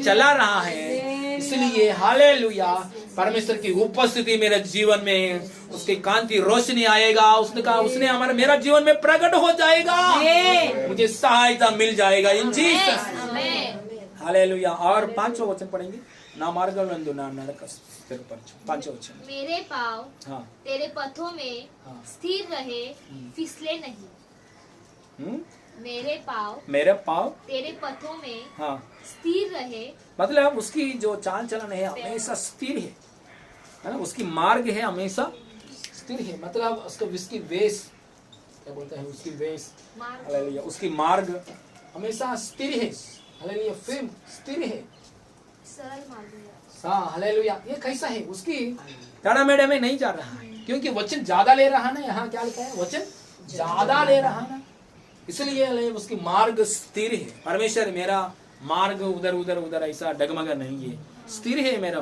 चला रहा है। इसलिए हालेलुया, परमेश्वर की उपस्थिति मेरे जीवन में, उसकी कांति रोशनी आएगा, उसने कहा उसने हमारे मेरा जीवन में प्रकट हो जाएगा, मुझे सहायता मिल जाएगा इन जीसस। हालेलुया। और 5वां वचन पढ़ेंगे, ना मार्गवंदु ना नरक స్థిరపరచు। 5वां वचन, मेरे पाँव तेरे पथों में स्थिर रहे, फिसले नहीं। मेरे पाँव तेरे पथों में स्थिर रहे, मतलब उसकी जो चाल चलन है हमेशा स्थिर है ना, उसकी मार्ग है हमेशा स्थिर है, मतलब उसकी वेश क्या बोलते हैं, उसकी वेश, हालेलुया, उसकी मार्ग हमेशा स्थिर है, हालेलुया, फिर स्थिर है, सरल मार्ग। हाँ हालेलुया। ये कैसा है? उसकी टाड़ा मेड़े में नहीं जा रहा है, क्योंकि वचन ज्यादा ले रहा ना, यहाँ क्या लिखा है? वचन ज्यादा ले रहा ना, इसलिए उसकी मार्ग स्थिर है। परमेश्वर मेरा मार्ग उधर उधर उधर ऐसा डगमगा नहीं है, स्थिर है मेरा,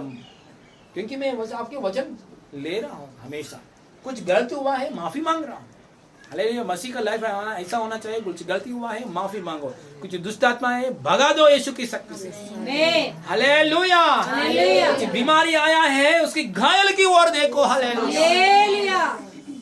क्योंकि मैं आपके वचन ले रहा हूँ हमेशा। कुछ गलत हुआ है, माफी मांग रहा हूँ। हालेलुया। मसीह का लाइफ ऐसा होना चाहिए, कुछ गलती हुआ है माफी मांगो, कुछ दुष्ट आत्मा है भगा दो यीशु की शक्ति से। हालेलुया। कुछ बीमारी आया है, उसकी घायल की ओर देखो। हालेलुया।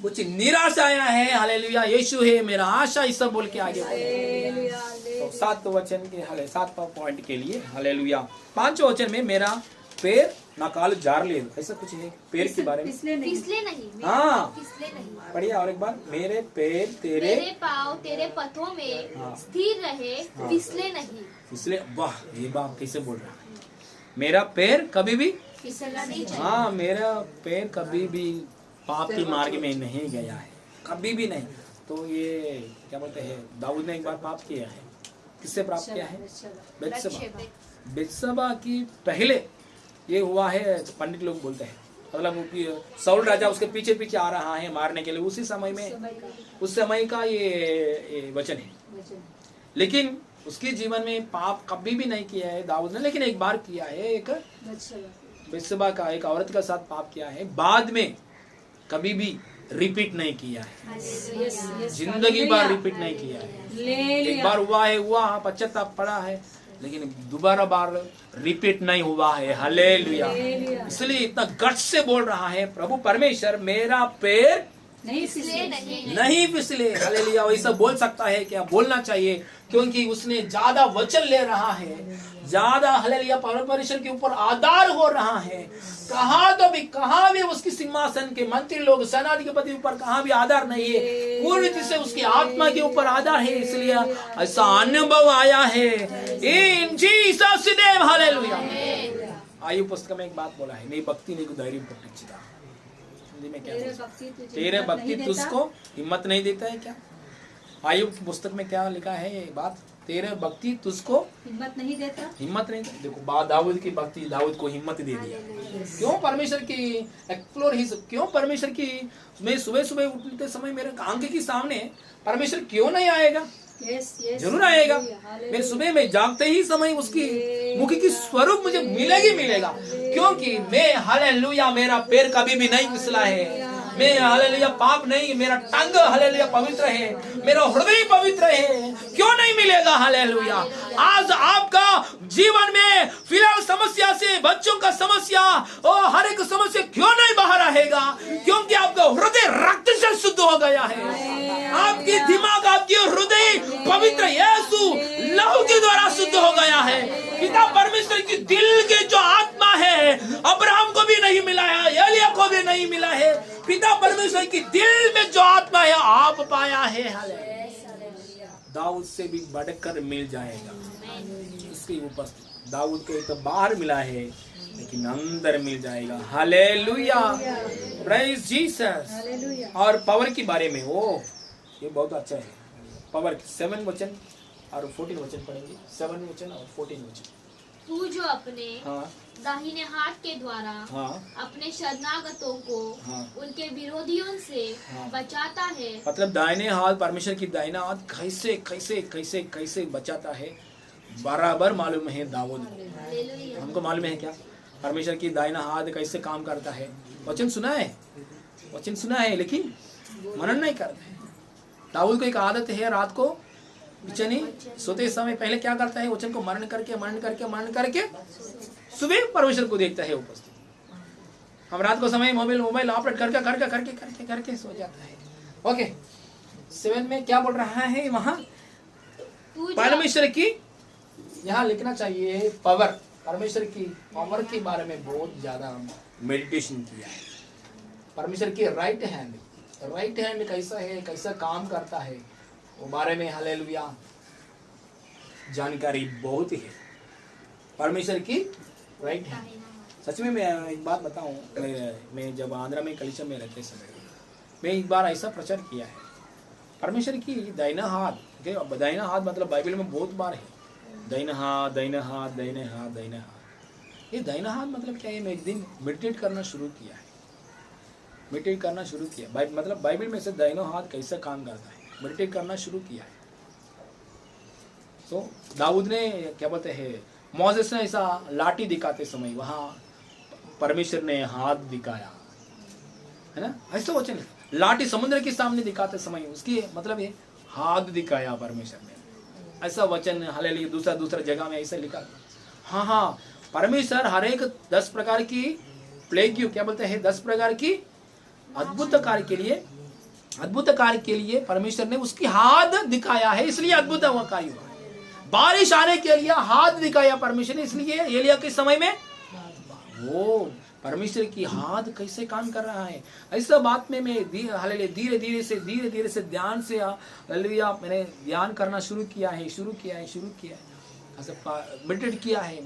कुछ निराश आया है, हालेलुया, यीशु है मेरा आशा, इस सब बोल के आगे। तो 7 वचन के 7 पॉइंट के लिए हालेलुया। 5वां वचन में मेरा पैर नाकाल जार ले, ऐसा कुछ है पैर के बारे में, फिसले नहीं। हाँ फिसले नहीं। बढ़िया। और एक बार, मेरे पैर मेरे पाँव तेरे पथों में स्थिर रहे, फिसले नहीं। फिसले, वाह, ये बात कैसे बोल रहा है? मेरा पैर कभी भी फिसलना नहीं चाहिए। हाँ, मेरा पैर कभी भी पाप के मार्ग में नहीं गया है, कभी भी नहीं। तो ये क्या बोलते हैं, दाऊद ने एक बार पाप किया है, किससे पाप किया है? बेत्शेबा की पहले ये हुआ है, पंडित लोग बोलते हैं, मतलब साउल राजा उसके पीछे पीछे आ रहा है मारने के लिए, उसी समय में, उस समय का ये वचन है। लेकिन उसके जीवन में पाप कभी भी नहीं किया है दाऊद ने, लेकिन एक बार किया है, एक बेत्शेबा का, एक औरत के साथ पाप किया है, बाद में कभी भी रिपीट नहीं किया है, जिंदगी बार रिपीट नहीं किया है। एक बार हुआ पश्चाताप पड़ा है, लेकिन दोबारा बार रिपीट नहीं हुआ है। हालेलुया। इसलिए इतना गट से बोल रहा है, प्रभु परमेश्वर मेरा पैर नहीं फिसले। हालेलुया। वैसा बोल सकता है क्या? बोलना चाहिए, क्योंकि उसने ज्यादा वचन ले रहा है, ज्यादा हालेलुया परमेश्वर के ऊपर आधार हो रहा है। कहाँ भी उसकी सिंहासन के मंत्री लोग, सेनाधिपति ऊपर कहाँ भी आधार नहीं है, पूरी तरह से उसकी आत्मा के ऊपर आधार है। इसलिए ऐसा अनुभव आया है इन जीसस नेम। हालेलुया। आयु पुस्तक में एक बात बोला है, नी भक्ति नी धैर्य पुट्टिंचिदा। हिंदी में क्या? तेरे भक्ति तुझको हिम्मत नहीं देता है क्या? आयु पुस्तक में क्या लिखा है ये बात? तेरे भक्ति तुझको हिम्मत नहीं देता। देखो दाऊद की भक्ति दाऊद को हिम्मत दे दिया। क्यों? परमेश्वर की एक्सप्लोर ही, क्यों परमेश्वर की, मैं सुबह सुबह उठते समय मेरे आंख के सामने परमेश्वर क्यों नहीं आएगा? जरूर आएगा। मैं सुबह में जागते ही समय उसकी मुख की स्वरूप मुझे मिलेगा, क्योंकि मैं हालेलुया मेरा पैर कभी भी नहीं फिसला है, मैं हालेलुया पाप नहीं, मेरा टंग हालेलुया पवित्र है, मेरा हृदय पवित्र है। क्यों नहीं मिलेगा? हालेलुया। आज आपका जीवन में फिलहाल समस्या से, बच्चों का समस्या और हर एक समस्या क्यों नहीं बाहर आएगा? क्योंकि आपका हृदय रक्त से शुद्ध हो गया है, आपकी दिमाग, आपकी हृदय पवित्र यीशु लहू के द्वारा शुद्ध हो गया है। पिता परमेश्वर की दिल की जो आत्मा है, अब्राहम को भी नहीं मिला है, एलिया को भी नहीं मिला है, पिता परमेश्वर की दिल में जो आत्मा है आप पाया है। दाऊद से भी बढ़कर मिल जाएगा उसकी उपस्थिति। दाऊद को तो बाहर मिला है, लेकिन अंदर मिल जाएगा। Hallelujah, praise Jesus. और पावर के बारे में ये बहुत अच्छा है। पावर 7 वचन और 14 वचन पढ़ेंगे, 7 वचन और 14 वचन। तू जो अपने हाँ दाहिने हाथ के द्वारा हाँ अपने शरणागतों को हाँ। उनके विरोधियों से हाँ। बचाता है। मतलब दाहिने हाथ, परमेश्वर की दाहिना हाथ कैसे कैसे कैसे कैसे बचाता है बराबर मालूम है दाऊद को। हालेलुया। हमको मालूम है क्या परमेश्वर की दाहिना हाथ कैसे काम करता है? वचन सुना है, वचन सुना है, लेकिन मनन नहीं करते हैं। दाऊद को एक आदत है, रात को बिचनी सोते समय पहले क्या करता है? वचन को मनन करके मनन करके मनन करके सुबह परमेश्वर को देखता है उपस्थित। हम रात को समय मोबाइल ऑपरेट करके करके करके करके करके सो जाता है। ओके, 7 में क्या बोल रहा है वहां? तू जो परमेश्वर की, यहाँ लिखना चाहिए पावर, परमेश्वर की पावर के बारे में बहुत ज्यादा मेडिटेशन किया है। परमेश्वर की राइट हैंड कैसा है, कैसा काम करता है, वो बारे में हालेलुया जानकारी बहुत ही है। परमेश्वर की राइट हैंड। सच में मैं एक बात बताऊं, मैं जब आंध्रा में कलीसिया में रहते समय मैं एक बार ऐसा प्रचार किया है, परमेश्वर की दाहिना हाथ। दाहिना हाथ मतलब बाइबल में बहुत बार है, दाहिना हाथ दाहिना हाथ दाहिना हाथ दाहिना हाथ। ये दाहिना हाथ मतलब क्या है? मैं एक दिन मेडिटेट करना शुरू किया है, मेडिटेट करना शुरू किया। मतलब बाइबल में से दाहिना हाथ कैसा काम करता है मेडिटेट करना शुरू किया है। तो दाऊद ने क्या बोलते हैं, मोसेस ने ऐसा लाठी दिखाते समय वहां परमेश्वर ने हाथ दिखाया, है ना? ऐसा वचन है, लाठी समुद्र के सामने दिखाते समय उसकी मतलब ये हाथ दिखाया परमेश्वर ने, ऐसा वचन हालेलुया दूसरा जगह में ऐसा लिखा। हाँ हाँ, परमेश्वर हर एक 10 प्रकार की प्लेग, क्या बोलते हैं, 10 प्रकार की अद्भुत कार्य के लिए परमेश्वर ने उसकी हाथ दिखाया है, इसलिए अद्भुत कार्य हुआ। बारिश आने के लिए हाथ दिखाया परमेश्वर ने, इसलिए एलिया के समय में वो परमेश्वर की हाथ कैसे काम कर रहा है। ऐसा बात में मैं धीरे धीरे से ध्यान से हालेलुया मैंने ध्यान करना शुरू किया है, ऐसा मेडिटेट किया है।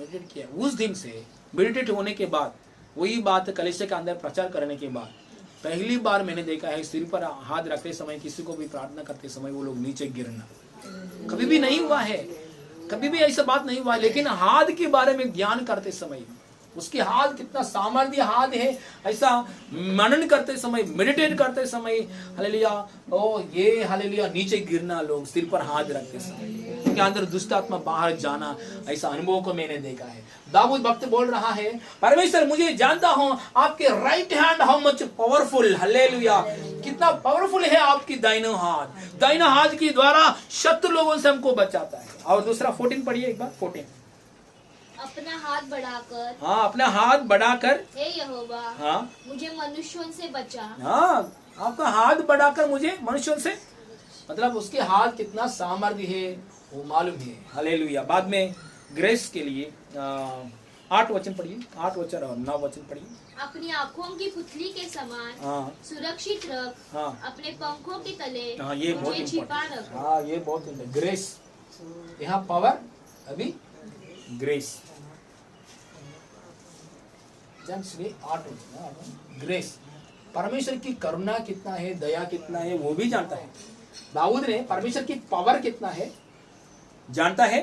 उस दिन से मेडिटेट होने के बाद, वही बात कलीसिया के अंदर प्रचार करने के बाद पहली बार मैंने देखा है सिर पर हाथ रखते समय, किसी को भी प्रार्थना करते समय वो लोग नीचे गिरना कभी भी नहीं हुआ है, कभी भी ऐसा बात नहीं हुआ। लेकिन हाथ के बारे में ज्ञान करते समय, उसके हाथ कितना सामर्थ्य हाथ है, ऐसा मनन करते समय, मेडिटेट करते समय हालेलुया, ओ ये हालेलुया नीचे गिरना, लोग सिर पर हाथ रखते समय उनके अंदर दुष्ट आत्मा बाहर जाना, ऐसा अनुभव को मैंने देखा है। दाऊद भक्त बोल रहा है, परमेश्वर मुझे जानता हूं आपके right hand how much powerful, hallelujah कितना पावरफुल है आपकी दाहिना हाथ के द्वारा शत्रु लोगों से हमको बचाता है। और दूसरा 14 पढ़िए एक बार, 14। अपना हाथ बढ़ाकर, हाँ अपना हाथ बढ़ाकर, हे यहोवा, हाँ मुझे मनुष्यों से बचा। हाँ आपका हाथ बढ़ाकर मुझे मनुष्यों से, मतलब उसके हाथ कितना सामर्थ्य है वो मालूम है, हालेलुया। बाद में ग्रेस के लिए 8 वचन पढ़िए, 8 वचन और 9 वचन पढ़िए। अपनी आँखों की पुतली के समान हाँ सुरक्षित रख, हाँ अपने पंखों के तले हाँ ये बहुत मुझे छिपा इम्पोर्टेंट, रख। हाँ ये बहुत इम्पोर्टेंट। ग्रेस, यहाँ पावर, अभी ग्रेस, 8 ग्रेस। परमेश्वर की करुणा कितना है, दया कितना है वो भी जानता है। दाऊद ने परमेश्वर की पावर कितना है जानता है,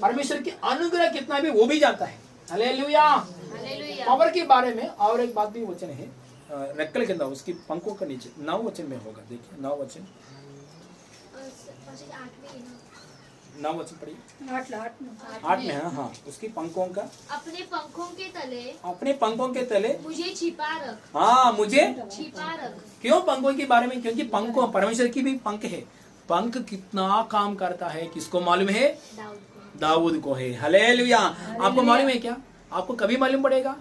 परमेश्वर की अनुग्रह कितना है वो भी जानता है, हालेलुया। हालेलुया। पावर के बारे में और एक बात भी वचन है, रेक्कल के अंदर उसकी पंखों के नीचे 9 वचन में होगा, देखिए 9 वचन, 9 वचन पढ़िए। 8 में, हाँ उसकी पंखों का, अपने पंखों के तले मुझे छिपा रख, हाँ मुझे छिपा रख। क्यों पंखों के बारे में? क्योंकि पंखों, परमेश्वर की भी पंख है। पंख कितना काम करता है किसको मालूम है? दाऊद को है, हालेलुया। आपको मालूम है क्या? आपको कभी मालूम पड़ेगा?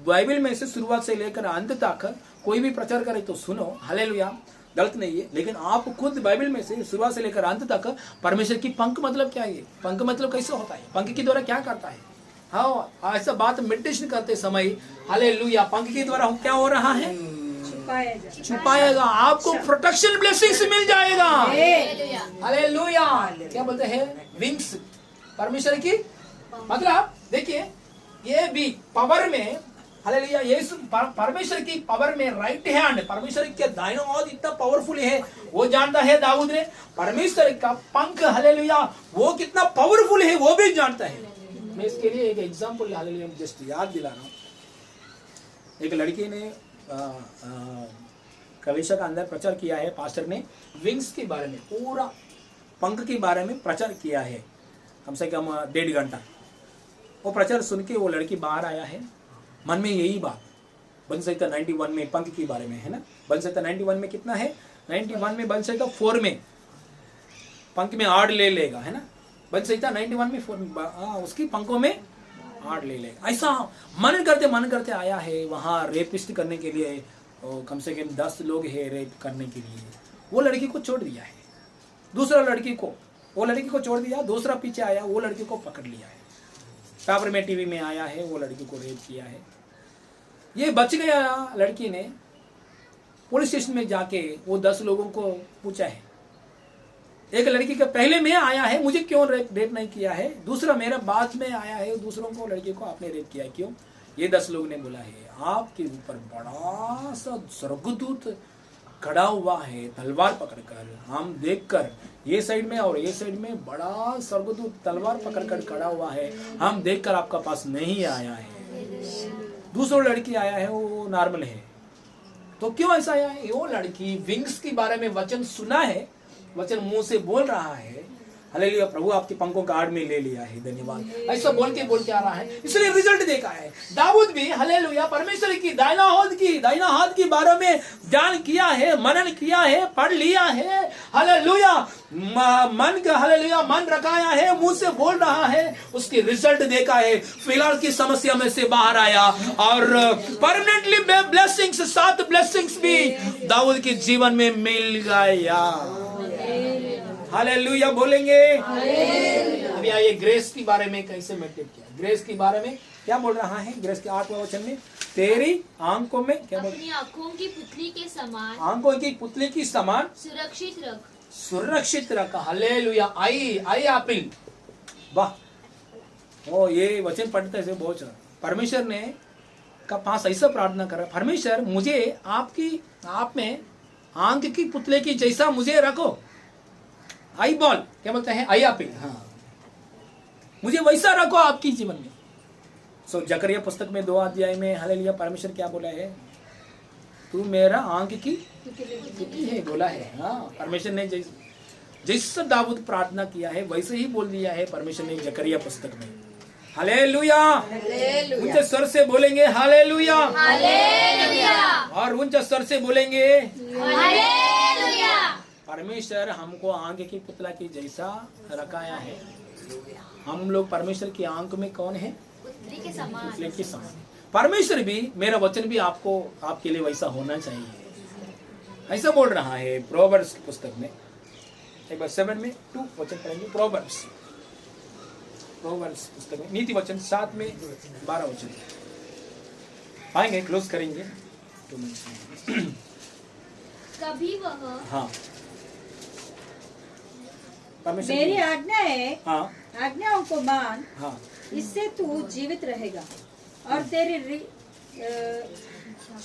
बाइबल में से शुरुआत से लेकर अंत तक कोई भी प्रचार करे तो सुनो, हालेलुया, गलत नहीं है। लेकिन आप खुद बाइबल में से शुरुआत से लेकर अंत तक परमेश्वर की पंख मतलब क्या है, पंख मतलब कैसे होता है, पंख के द्वारा क्या करता है, हाँ ऐसा बात मेडिटेशन करते समय हालेलुया पंख के द्वारा क्या हो रहा है, छुपाएगा, आपको प्रोटेक्शन ब्लेसिंग्स मिल जाएगा, हालेलुया। क्या बोलते हैं, विंग्स, परमेश्वर की, मतलब देखिए ये भी पावर में हालेलुया। यीशु परमेश्वर की पावर में राइट हैंड, परमेश्वर के दाहिना हाथ इतना पावरफुल है, वो जानता है दाऊद ने। परमेश्वर का पंख हालेलुया वो कितना पावरफुल है वो भी जानता है। मैं इसके लिए एक एग्जांपल हालेलुया जस्ट याद दिला रहा हूँ। एक लड़की ने कलीसिया का अंदर प्रचार किया है, पास्टर ने विंग्स के बारे में, पूरा पंख के बारे में प्रचार किया है, कम से कम 1.5 घंटा। वो प्रचार सुन के वो लड़की बाहर आया है, मन में यही बात, बन सकता 91 में पंख के बारे में है ना, बन सकता 91 में कितना है, 91 में बन सकता 4 में पंख में आड़ ले लेगा है ना, बन सकता 91 में 4 में उसकी पंखों में आड़ ले लेगा। ऐसा मन करते आया है वहाँ रेपिस्ट करने के लिए, कम से कम 10 लोग है रेप करने के लिए। वो लड़की को छोड़ दिया है, दूसरा लड़की को, वो लड़की को छोड़ दिया, दूसरा पीछे आया, वो लड़की को पकड़ लिया है, पेपर में टीवी में आया है, वो लड़की को रेप किया है। ये बच गया, लड़की ने पुलिस स्टेशन में जाके वो 10 लोगों को पूछा है, एक लड़की का पहले में आया है, मुझे क्यों रेप नहीं किया है, दूसरा मेरा बाद में आया है, दूसरों को लड़की को आपने रेप किया है क्यों। ये 10 लोग ने बोला है आपके ऊपर बड़ा सा स्वर्गदूत खड़ा हुआ है तलवार पकड़कर, हम देखकर ये साइड में और ये साइड में बड़ा स्वर्गदूत तलवार पकड़कर खड़ा हुआ है, हम देखकर आपका पास नहीं आया है। दूसरा लड़की आया है वो नॉर्मल है, तो क्यों ऐसा आया है। वो लड़की विंग्स के बारे में वचन सुना है, वचन मुंह से बोल रहा है, हालेलुया प्रभु आपके पंखों का आड़ में ले लिया है, धन्यवाद, ऐसा बोल के आ रहा है, इसलिए रिजल्ट देखा है। दाऊद भी हालेलुया परमेश्वर की दाहिना हाथ की बारे में ध्यान किया है, मनन किया है, पढ़ लिया है, हालेलुया मन का हालेलुया मन रखाया है, मुंह से बोल रहा है, उसकी रिजल्ट देखा है, फिलहाल की समस्या में से बाहर आया और परमानेंटली ब्लेसिंग्स, 7 ब्लेसिंग्स भी दाऊद के जीवन में मिल गया। हालेलुया बोलेंगे। अभी आइए ग्रेस के बारे में कैसे मेडिटेट किया। ग्रेस के बारे में क्या बोल रहा है, ग्रेस के 8वें वचन में, तेरी आंखों में क्या बोल, अपनी आंखों की पुतली के समान, आंखों की पुतली की समान सुरक्षित रख। हालेलुया। आई आपिल, वाह। ओ ये वचन पढ़ते से बहुत परमेश्वर ने का पास ऐसा प्रार्थना करा, परमेश्वर मुझे आप में आंख की पुतले की जैसा मुझे रखो, आई बॉल क्या बोलते हैं, आई आपिल, हाँ मुझे वैसा रखो आपकी जीवन में। सो जकरिया पुस्तक में 2 अध्याय में हालेलुया परमेश्वर क्या बोला है, तू मेरा आंख की पुतली है बोला है। हाँ परमेश्वर ने जैसा दाऊद प्रार्थना किया है वैसे ही बोल दिया है परमेश्वर ने जकरिया पुस्तक में। हालेलुया। ऊंचे स्वर से बोलेंगे हालेलुया, और ऊंचे स्वर से बोलेंगे हालेलुया। परमेश्वर हमको आंख की पुतला की जैसा रखाया है। हम लोग परमेश्वर की आंख में कौन है, पुतले के समान। परमेश्वर भी, मेरा वचन भी आपके लिए वैसा होना चाहिए, ऐसा बोल रहा है प्रोवर्ब्स की पुस्तक में। एक बार 7 में 2 वचन पढ़ेंगे, प्रोवर्ब्स पुस्तक में, नीति वचन 7 में 12 वचन आएंगे, क्लोज करेंगे 2 मिनट। कभी वह, हाँ मेरी आज्ञा है, हाँ आज्ञाओं को मान, हाँ इससे तू जीवित रहेगा, और तेरी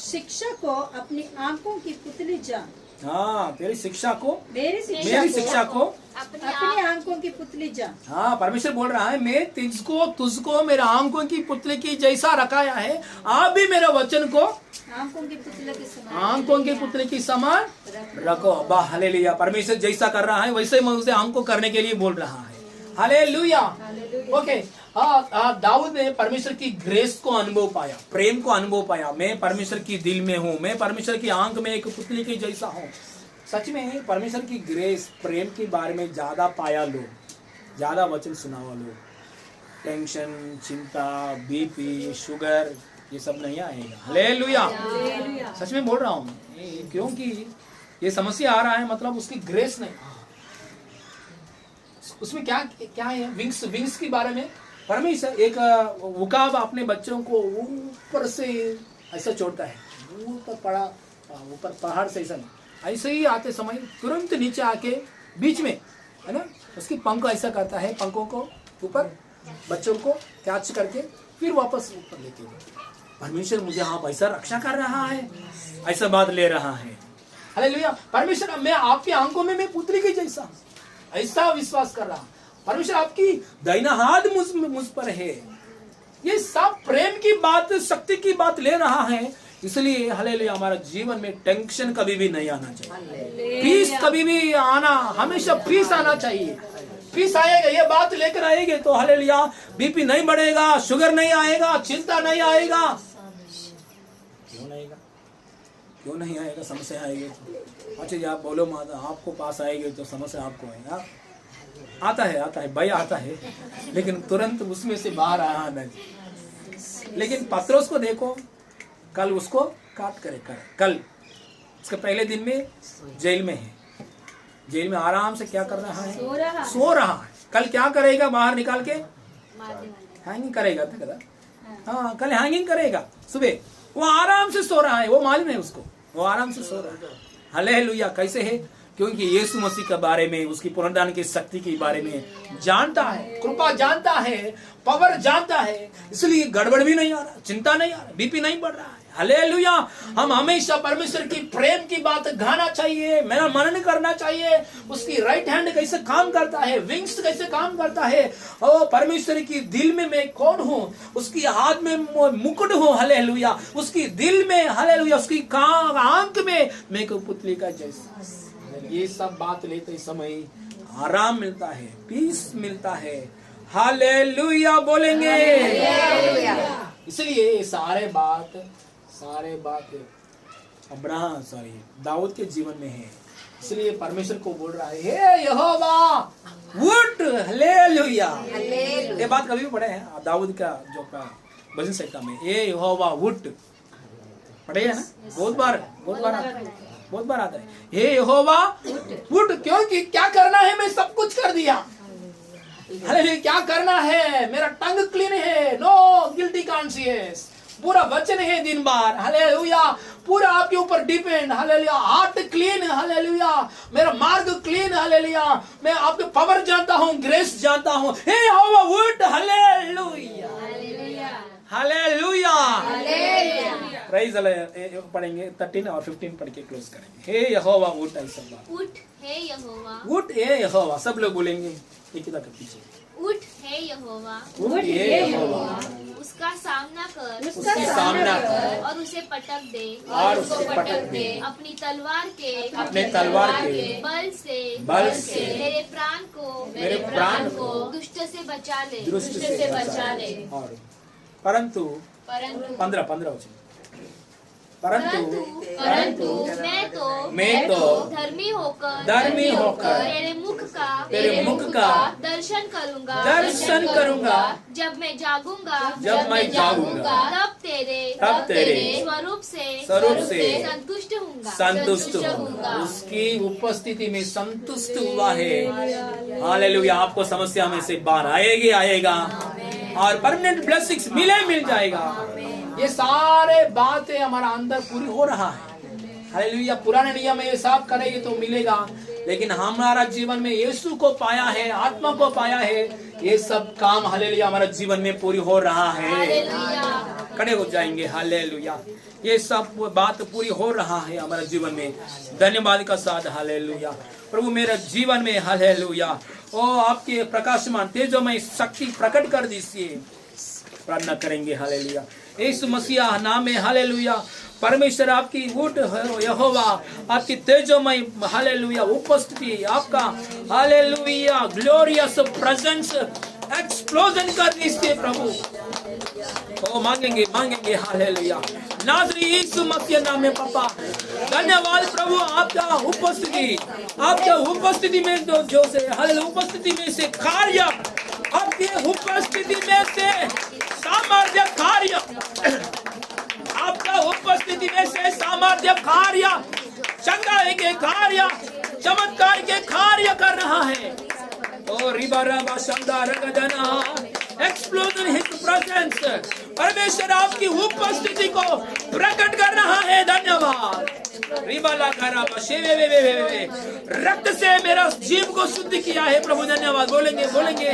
शिक्षा को अपनी आंखों की पुतली जान। हाँ तेरी शिक्षा को, मेरी शिक्षा को अपनी आंखों की पुतली जान। हाँ परमेश्वर बोल रहा है मैं तुझको मेरा आंखों की पुतली की जैसा रखाया है, आप भी मेरा वचन को आंखों की पुतली के समान रखो। हालेलुया। परमेश्वर जैसा कर रहा है वैसे ही उसे हमको करने के लिए बोल रहा है। हालेलुया। ओके। दाऊद ने परमेश्वर की ग्रेस को अनुभव पाया, प्रेम को अनुभव पाया। मैं परमेश्वर की दिल में हूँ, मैं परमेश्वर की आंख में एक पुतली की जैसा हूँ। सच में परमेश्वर की ग्रेस प्रेम के बारे में ज्यादा पाया लोग, ज्यादा वचन सुना हुआ लोग, टेंशन, चिंता, बीपी, शुगर ये सब नहीं आएगा। हालेलुया। सच में बोल रहा हूँ, क्योंकि ये समस्या आ रहा है मतलब उसकी ग्रेस नहीं। उसमें क्या है, विंग्स के बारे में परमेश्वर एक उकाब अपने बच्चों को ऊपर से ऐसा छोड़ता है, ऊपर पहाड़ से ऐसे ही आते समय तुरंत नीचे आके बीच में है ना उसकी पंख ऐसा करता है, पंखों को ऊपर बच्चों को कैच करके फिर वापस ऊपर लेके जाए। परमेश्वर मुझे आप ऐसा रक्षा कर रहा है, ऐसा बात ले रहा है। हालेलुया। परमेश्वर मैं आपकी आंखों में मैं पुत्री के जैसा, ऐसा विश्वास कर रहा। परमेश्वर आपकी दाहिना हाथ मुझ पर है। ये सब प्रेम की बात, शक्ति की बात ले रहा है। इसलिए हालेलुया हमारा जीवन में टेंशन कभी भी नहीं आना चाहिए, पीस कभी भी आना, हमेशा पीस आना चाहिए। पीस आएगा, ये बात लेकर आएंगे तो हालेलुया बीपी नहीं बढ़ेगा, शुगर नहीं आएगा, चिंता नहीं आएगा। क्यों नहीं आएगा? क्यों नहीं आएगा? समस्या आएगी। अच्छा जी आप बोलो माता, आपको पास आएगी तो समस्या आपको आएगा। आता है भय आता है, लेकिन तुरंत उसमें से बाहर आया नहीं। लेकिन पत्रोस को देखो, कल उसको काट करे कल उसके पहले दिन में जेल में है, जेल में आराम से क्या कर रहा है? सो रहा है। कल क्या करेगा? बाहर निकाल के हैंगिंग करेगा। हाँ कल हैंगिंग करेगा। सुबह वो आराम से सो रहा है, वो मालूम है उसको, वो आराम से सो रहा है। हालेलुया। कैसे है? क्योंकि यीशु मसीह के बारे में, उसकी पुनरुत्थान की शक्ति के बारे में जानता है, कृपा जानता है, पावर जानता है। इसलिए गड़बड़ भी नहीं आ रहा, चिंता नहीं आ रहा, बीपी नहीं बढ़ रहा है। हालेलुया। हम हमेशा परमेश्वर की प्रेम की बात गाना चाहिए, मेरा मनन करना चाहिए। उसकी राइट हैंड कैसे काम करता है, विंग्स कैसे काम करता है। ओ परमेश्वर की दिल में मैं कौन हूँ, उसकी हाथ में मुकुट हूँ। हालेलुया। उसकी दिल में, हालेलुया, उसकी आंख में मैं को पुतली का जैसा। ये सब बात लेते समय आराम मिलता है, पीस मिलता है। हालेलुया बोलेंगे। इसलिए सारे बात अब्राहम दाऊद के जीवन में है। इसलिए परमेश्वर को बोल रहा है, हे यहोवा उठ। हालेलुया। ये बात कभी भी पढ़े हैं दाऊद का जो का भजन संहिता में, हे यहोवा उठ, पढ़े है ना? बहुत बार आता है, हे यहोवा उठ। क्योंकि क्या करना है? मैं सब कुछ कर दिया। हालेलुया। क्या करना है? मेरा टंग क्लीन है, नो गिल्टी कॉन्शियस, पूरा वचन है दिन बार। हालेलुया। पूरा आपके ऊपर depend. Hallelujah. Heart clean. Hallelujah. मेरा मार्ग क्लीन। हालेलुया। मैं आपके पावर जानता हूँ, ग्रेस जानता हूँ। हे यहोवा उठ। हालेलुया। हालेलुया। प्राइज पढ़ेंगे 13 और 15 पढ़ के क्लोज करेंगे। हे यहोवा उठ। ऐसा उठ हे यहोवा, उठ हे यहोवा। सब लोग बोलेंगे एक ही के पीछे। उठ हे यहोवा, उठ हे यहोवा, उसका सामना कर, और उसे पटक दे, अपनी तलवार के बल से मेरे प्राण को दुष्ट से बचा ले। और परंतु 15 परंतु मैं तो धर्मी होकर तेरे मुख का दर्शन करूंगा। जब मैं जागूंगा तब तेरे स्वरूप से संतुष्ट होऊंगा। उसकी उपस्थिति में संतुष्ट हुआ है। हालेलुया। आपको समस्या में से बाहर आएगा और परमानेंट ब्लेसिंग्स मिल जाएगा। ये सारे बातें हमारा अंदर पूरी हो रहा है। हालेलुया। पुराने नियम में ये सब करेंगे तो मिलेगा, लेकिन हमारा जीवन में यीशु को पाया है, आत्मा को पाया है, ये सब काम हालेलुया हमारा जीवन में पूरी हो रहा है। खड़े हो जाएंगे। हालेलुया। ये सब बात पूरी हो रहा है हमारे जीवन में। धन्यवाद का साथ। हालेलुया। प्रभु मेरे जीवन में हालेलुया ओ आपके प्रकाशमान तेजोमय शक्ति प्रकट कर दीजिए। प्रार्थना करेंगे। हालेलुया। यीशु मसीह नाम में हालेलुया। परमेश्वर आपकी उठ यहोवा, आपकी तेजोमय हालेलुया उपस्थिति, आपका हालेलुया ग्लोरियस प्रेजेंस एक्सप्लोजन कर दीजिए प्रभु। ओ मांगेंगे हालेलुया। नाज़री यीशु मसीह नाम में पापा धन्यवाद प्रभु। आपका उपस्थिति में जो से हालेलुया उपस्थिति में से कार्य, आपकी उपस्थिति में से सामर्थ्य कार्य, आपका उपस्थिति में से सामर्थ्य कार्य, चंगाई के कार्य, चमत्कार के कार्य कर रहा है। ओ रिबाराबा शंदारगदना एक्सप्लोजन हिज प्रेजेंस। परमेश्वर आपकी उपस्थिति को प्रकट कर रहा है। धन्यवाद। रिबाला कराबा शेवे वे वे वे वे। रक्त से मेरा जीव को शुद्ध किया है प्रभु, धन्यवाद। बोलेंगे बोलेंगे,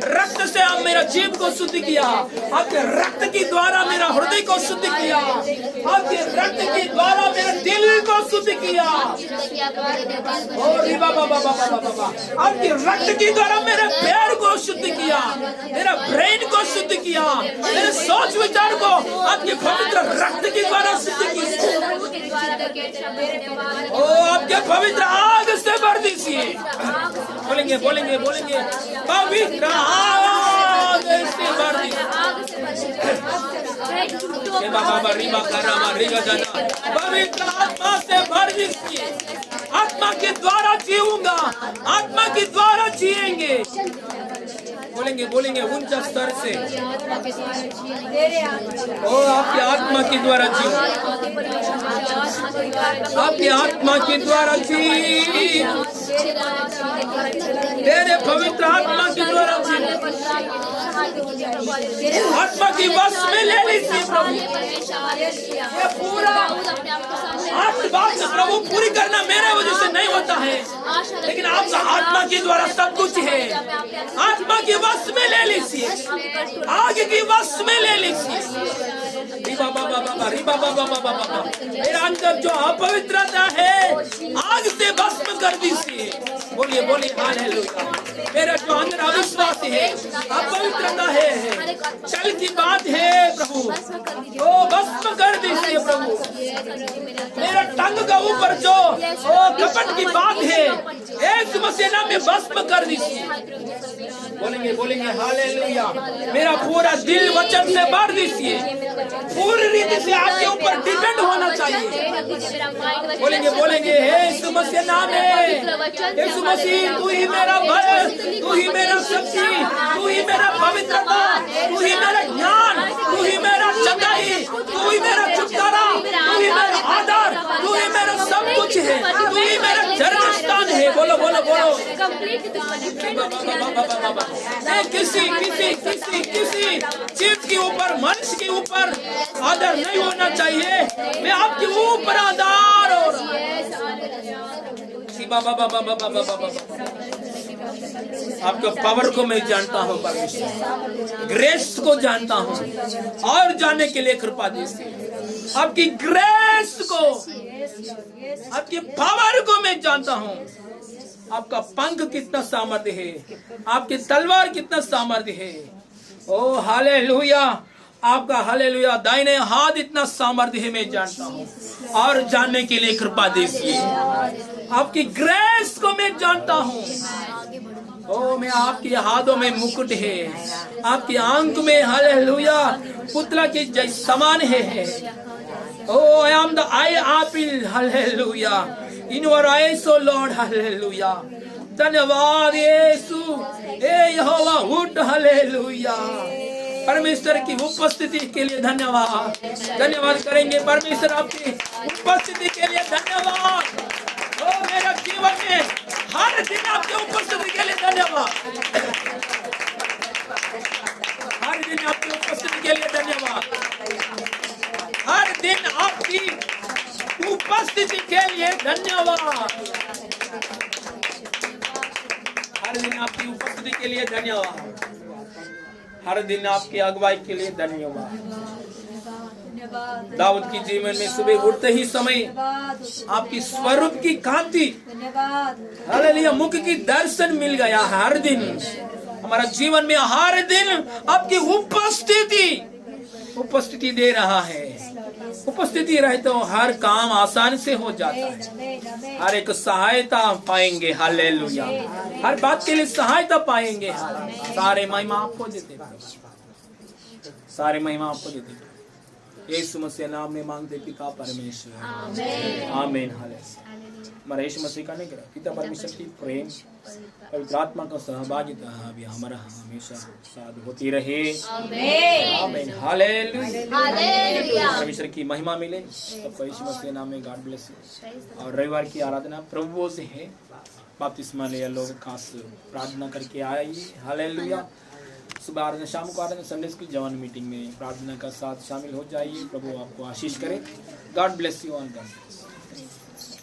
रक्त से आप मेरा जीव को शुद्ध किया, आपके रक्त के द्वारा मेरा हृदय को शुद्ध किया, आपके रक्त के द्वारा मेरे दिल को शुद्ध किया। ओ रिबा बाबा बाबा बाबा, आपके रक्त के द्वारा मेरे पैर को शुद्ध किया, मेरा ब्रेन को शुद्ध किया, मेरे सोच विचार को आपके पवित्र रक्त के द्वारा शुद्ध किया। ओ आपके पवित्र आग से भर दीजिए। बोलेंगे बोलेंगे बोलेंगे, पवित्र आग से भर दीजिए। पवित्र आत्मा से भर दीजिए। आत्मा के द्वारा जीऊंगा, आत्मा के द्वारा जिएंगे। बोलेंगे बोलेंगे ऊंचा स्तर से, ओ आपकी आत्मा के द्वारा जी, आपकी आत्मा के द्वारा जी, तेरे पवित्र आत्मा के द्वारा जी, आत्मा की बस में ले लीजिए प्रभु। ये पूरा बात प्रभु पूरी करना मेरे वजह से नहीं होता है, लेकिन आपका आत्मा के द्वारा सब कुछ है। आत्मा की बस में ले लीजिए, आग की बस में ले लीजिए। मेरा अंदर जो अपवित्रता है आग से भस्म कर दीजिए। बोलिए बोलिए हालेलुया। मेरा जो अंदर अविश्वास है, अपवित्रता है, छल की बात है प्रभु, वो भस्म कर दीजिए प्रभु। मेरा टंग का ऊपर जो कपट की बात है, एक मसीह नाम में भस्म कर दीजिए। बोलेंगे बोलेंगे हालेलुया। मेरा पूरा दिल वचन से भर दीजिए, पूरी रीति से आपके ऊपर डिपेंड होना चाहिए। बोलेंगे बोलेंगे यीशु मसीह नाम है, यीशु मसीह तू ही मेरा भय, तू ही मेरा शक्ति, तू ही मेरा पवित्रता, तू ही मेरा ज्ञान, तू ही मेरा चंगाई, तू ही मेरा छुटकारा, तू ही मेरा आदर, तू ही मेरा सब कुछ है, तू ही मेरा जन्म स्थान है। बोलो बोलो बोलो। मैं किसी किसी किसी किसी चीज के ऊपर, मनुष्य के ऊपर आदर नहीं होना चाहिए। मैं आपके ऊपर आधार हो रहा हूँ। आपका पावर को मैं जानता हूँ परमेश्वर, ग्रेस को जानता हूँ और जानने के लिए कृपा दीजिए। आपकी ग्रेस को, आपकी पावर को मैं जानता हूँ। आपका पंख कितना सामर्थ्य है, आपकी तलवार कितना सामर्थ्य है। ओ हालेलुया, आपका हालेलुया दाहिने हाथ इतना सामर्थ्य है मैं जानता हूँ और जानने के लिए कृपा दीजिए। आपकी ग्रेस को मैं जानता हूँ। ओ मैं आपके हाथों में मुकुट है, आपकी आंख में हालेलुया पुतला के जैसे समान है। Oh, I am the eye apple, hallelujah. In your eyes, oh Lord, hallelujah. धन्यवाद यीशु, ए यहोवा उठ, हालेलुया। परमेश्वर की उपस्थिति के लिए धन्यवाद। धन्यवाद करेंगे परमेश्वर आपकी उपस्थिति के लिए धन्यवाद। ओ मेरा जीवन में हर दिन आपकी उपस्थिति के लिए धन्यवाद। हर दिन आपकी उपस्थिति के लिए धन्यवाद। हर दिन आपकी उपस्थिति के लिए धन्यवाद। हर दिन आपकी उपस्थिति के लिए धन्यवाद। हर दिन आपकी अगुवाई के लिए धन्यवाद। दाऊद की जीवन में सुबह उठते ही समय आपकी स्वरूप की कांति, हालेलुया, मुख की दर्शन मिल गया। हर दिन हमारा जीवन में हर दिन आपकी उपस्थिति दे रहा है। उपस्थिति रहे तो हर काम आसान से हो जाता है, हर एक सहायता पाएंगे। हालेलुया, हर बात के लिए सहायता पाएंगे। सारे महिमा आपको देते, सारे महिमा आपको देते। यीशु मसीह नाम में मांगते पिता परमेश्वर, आमीन। हालेलुया। हमारा यीशु मसीह का निग्रह, पिता परमेश्वर की प्रेम, पवित्र आत्मा का सहभागिता भी हमारा हमेशा साथ होती रहे। आमीन। हालेलुया। परमेश्वर की महिमा मिले सबको यीशु मसीह नाम में। God bless you. और रविवार की आराधना प्रभुओं से है। बपतिस्मा लिया लोग खास प्रार्थना करके आइए। हालेलुया। सुबह आराधना, शाम को आराधना, संडे की जवान मीटिंग में प्रार्थना का साथ शामिल हो जाइए। प्रभु आपको आशीष करे। God bless you all. Praise the Lord.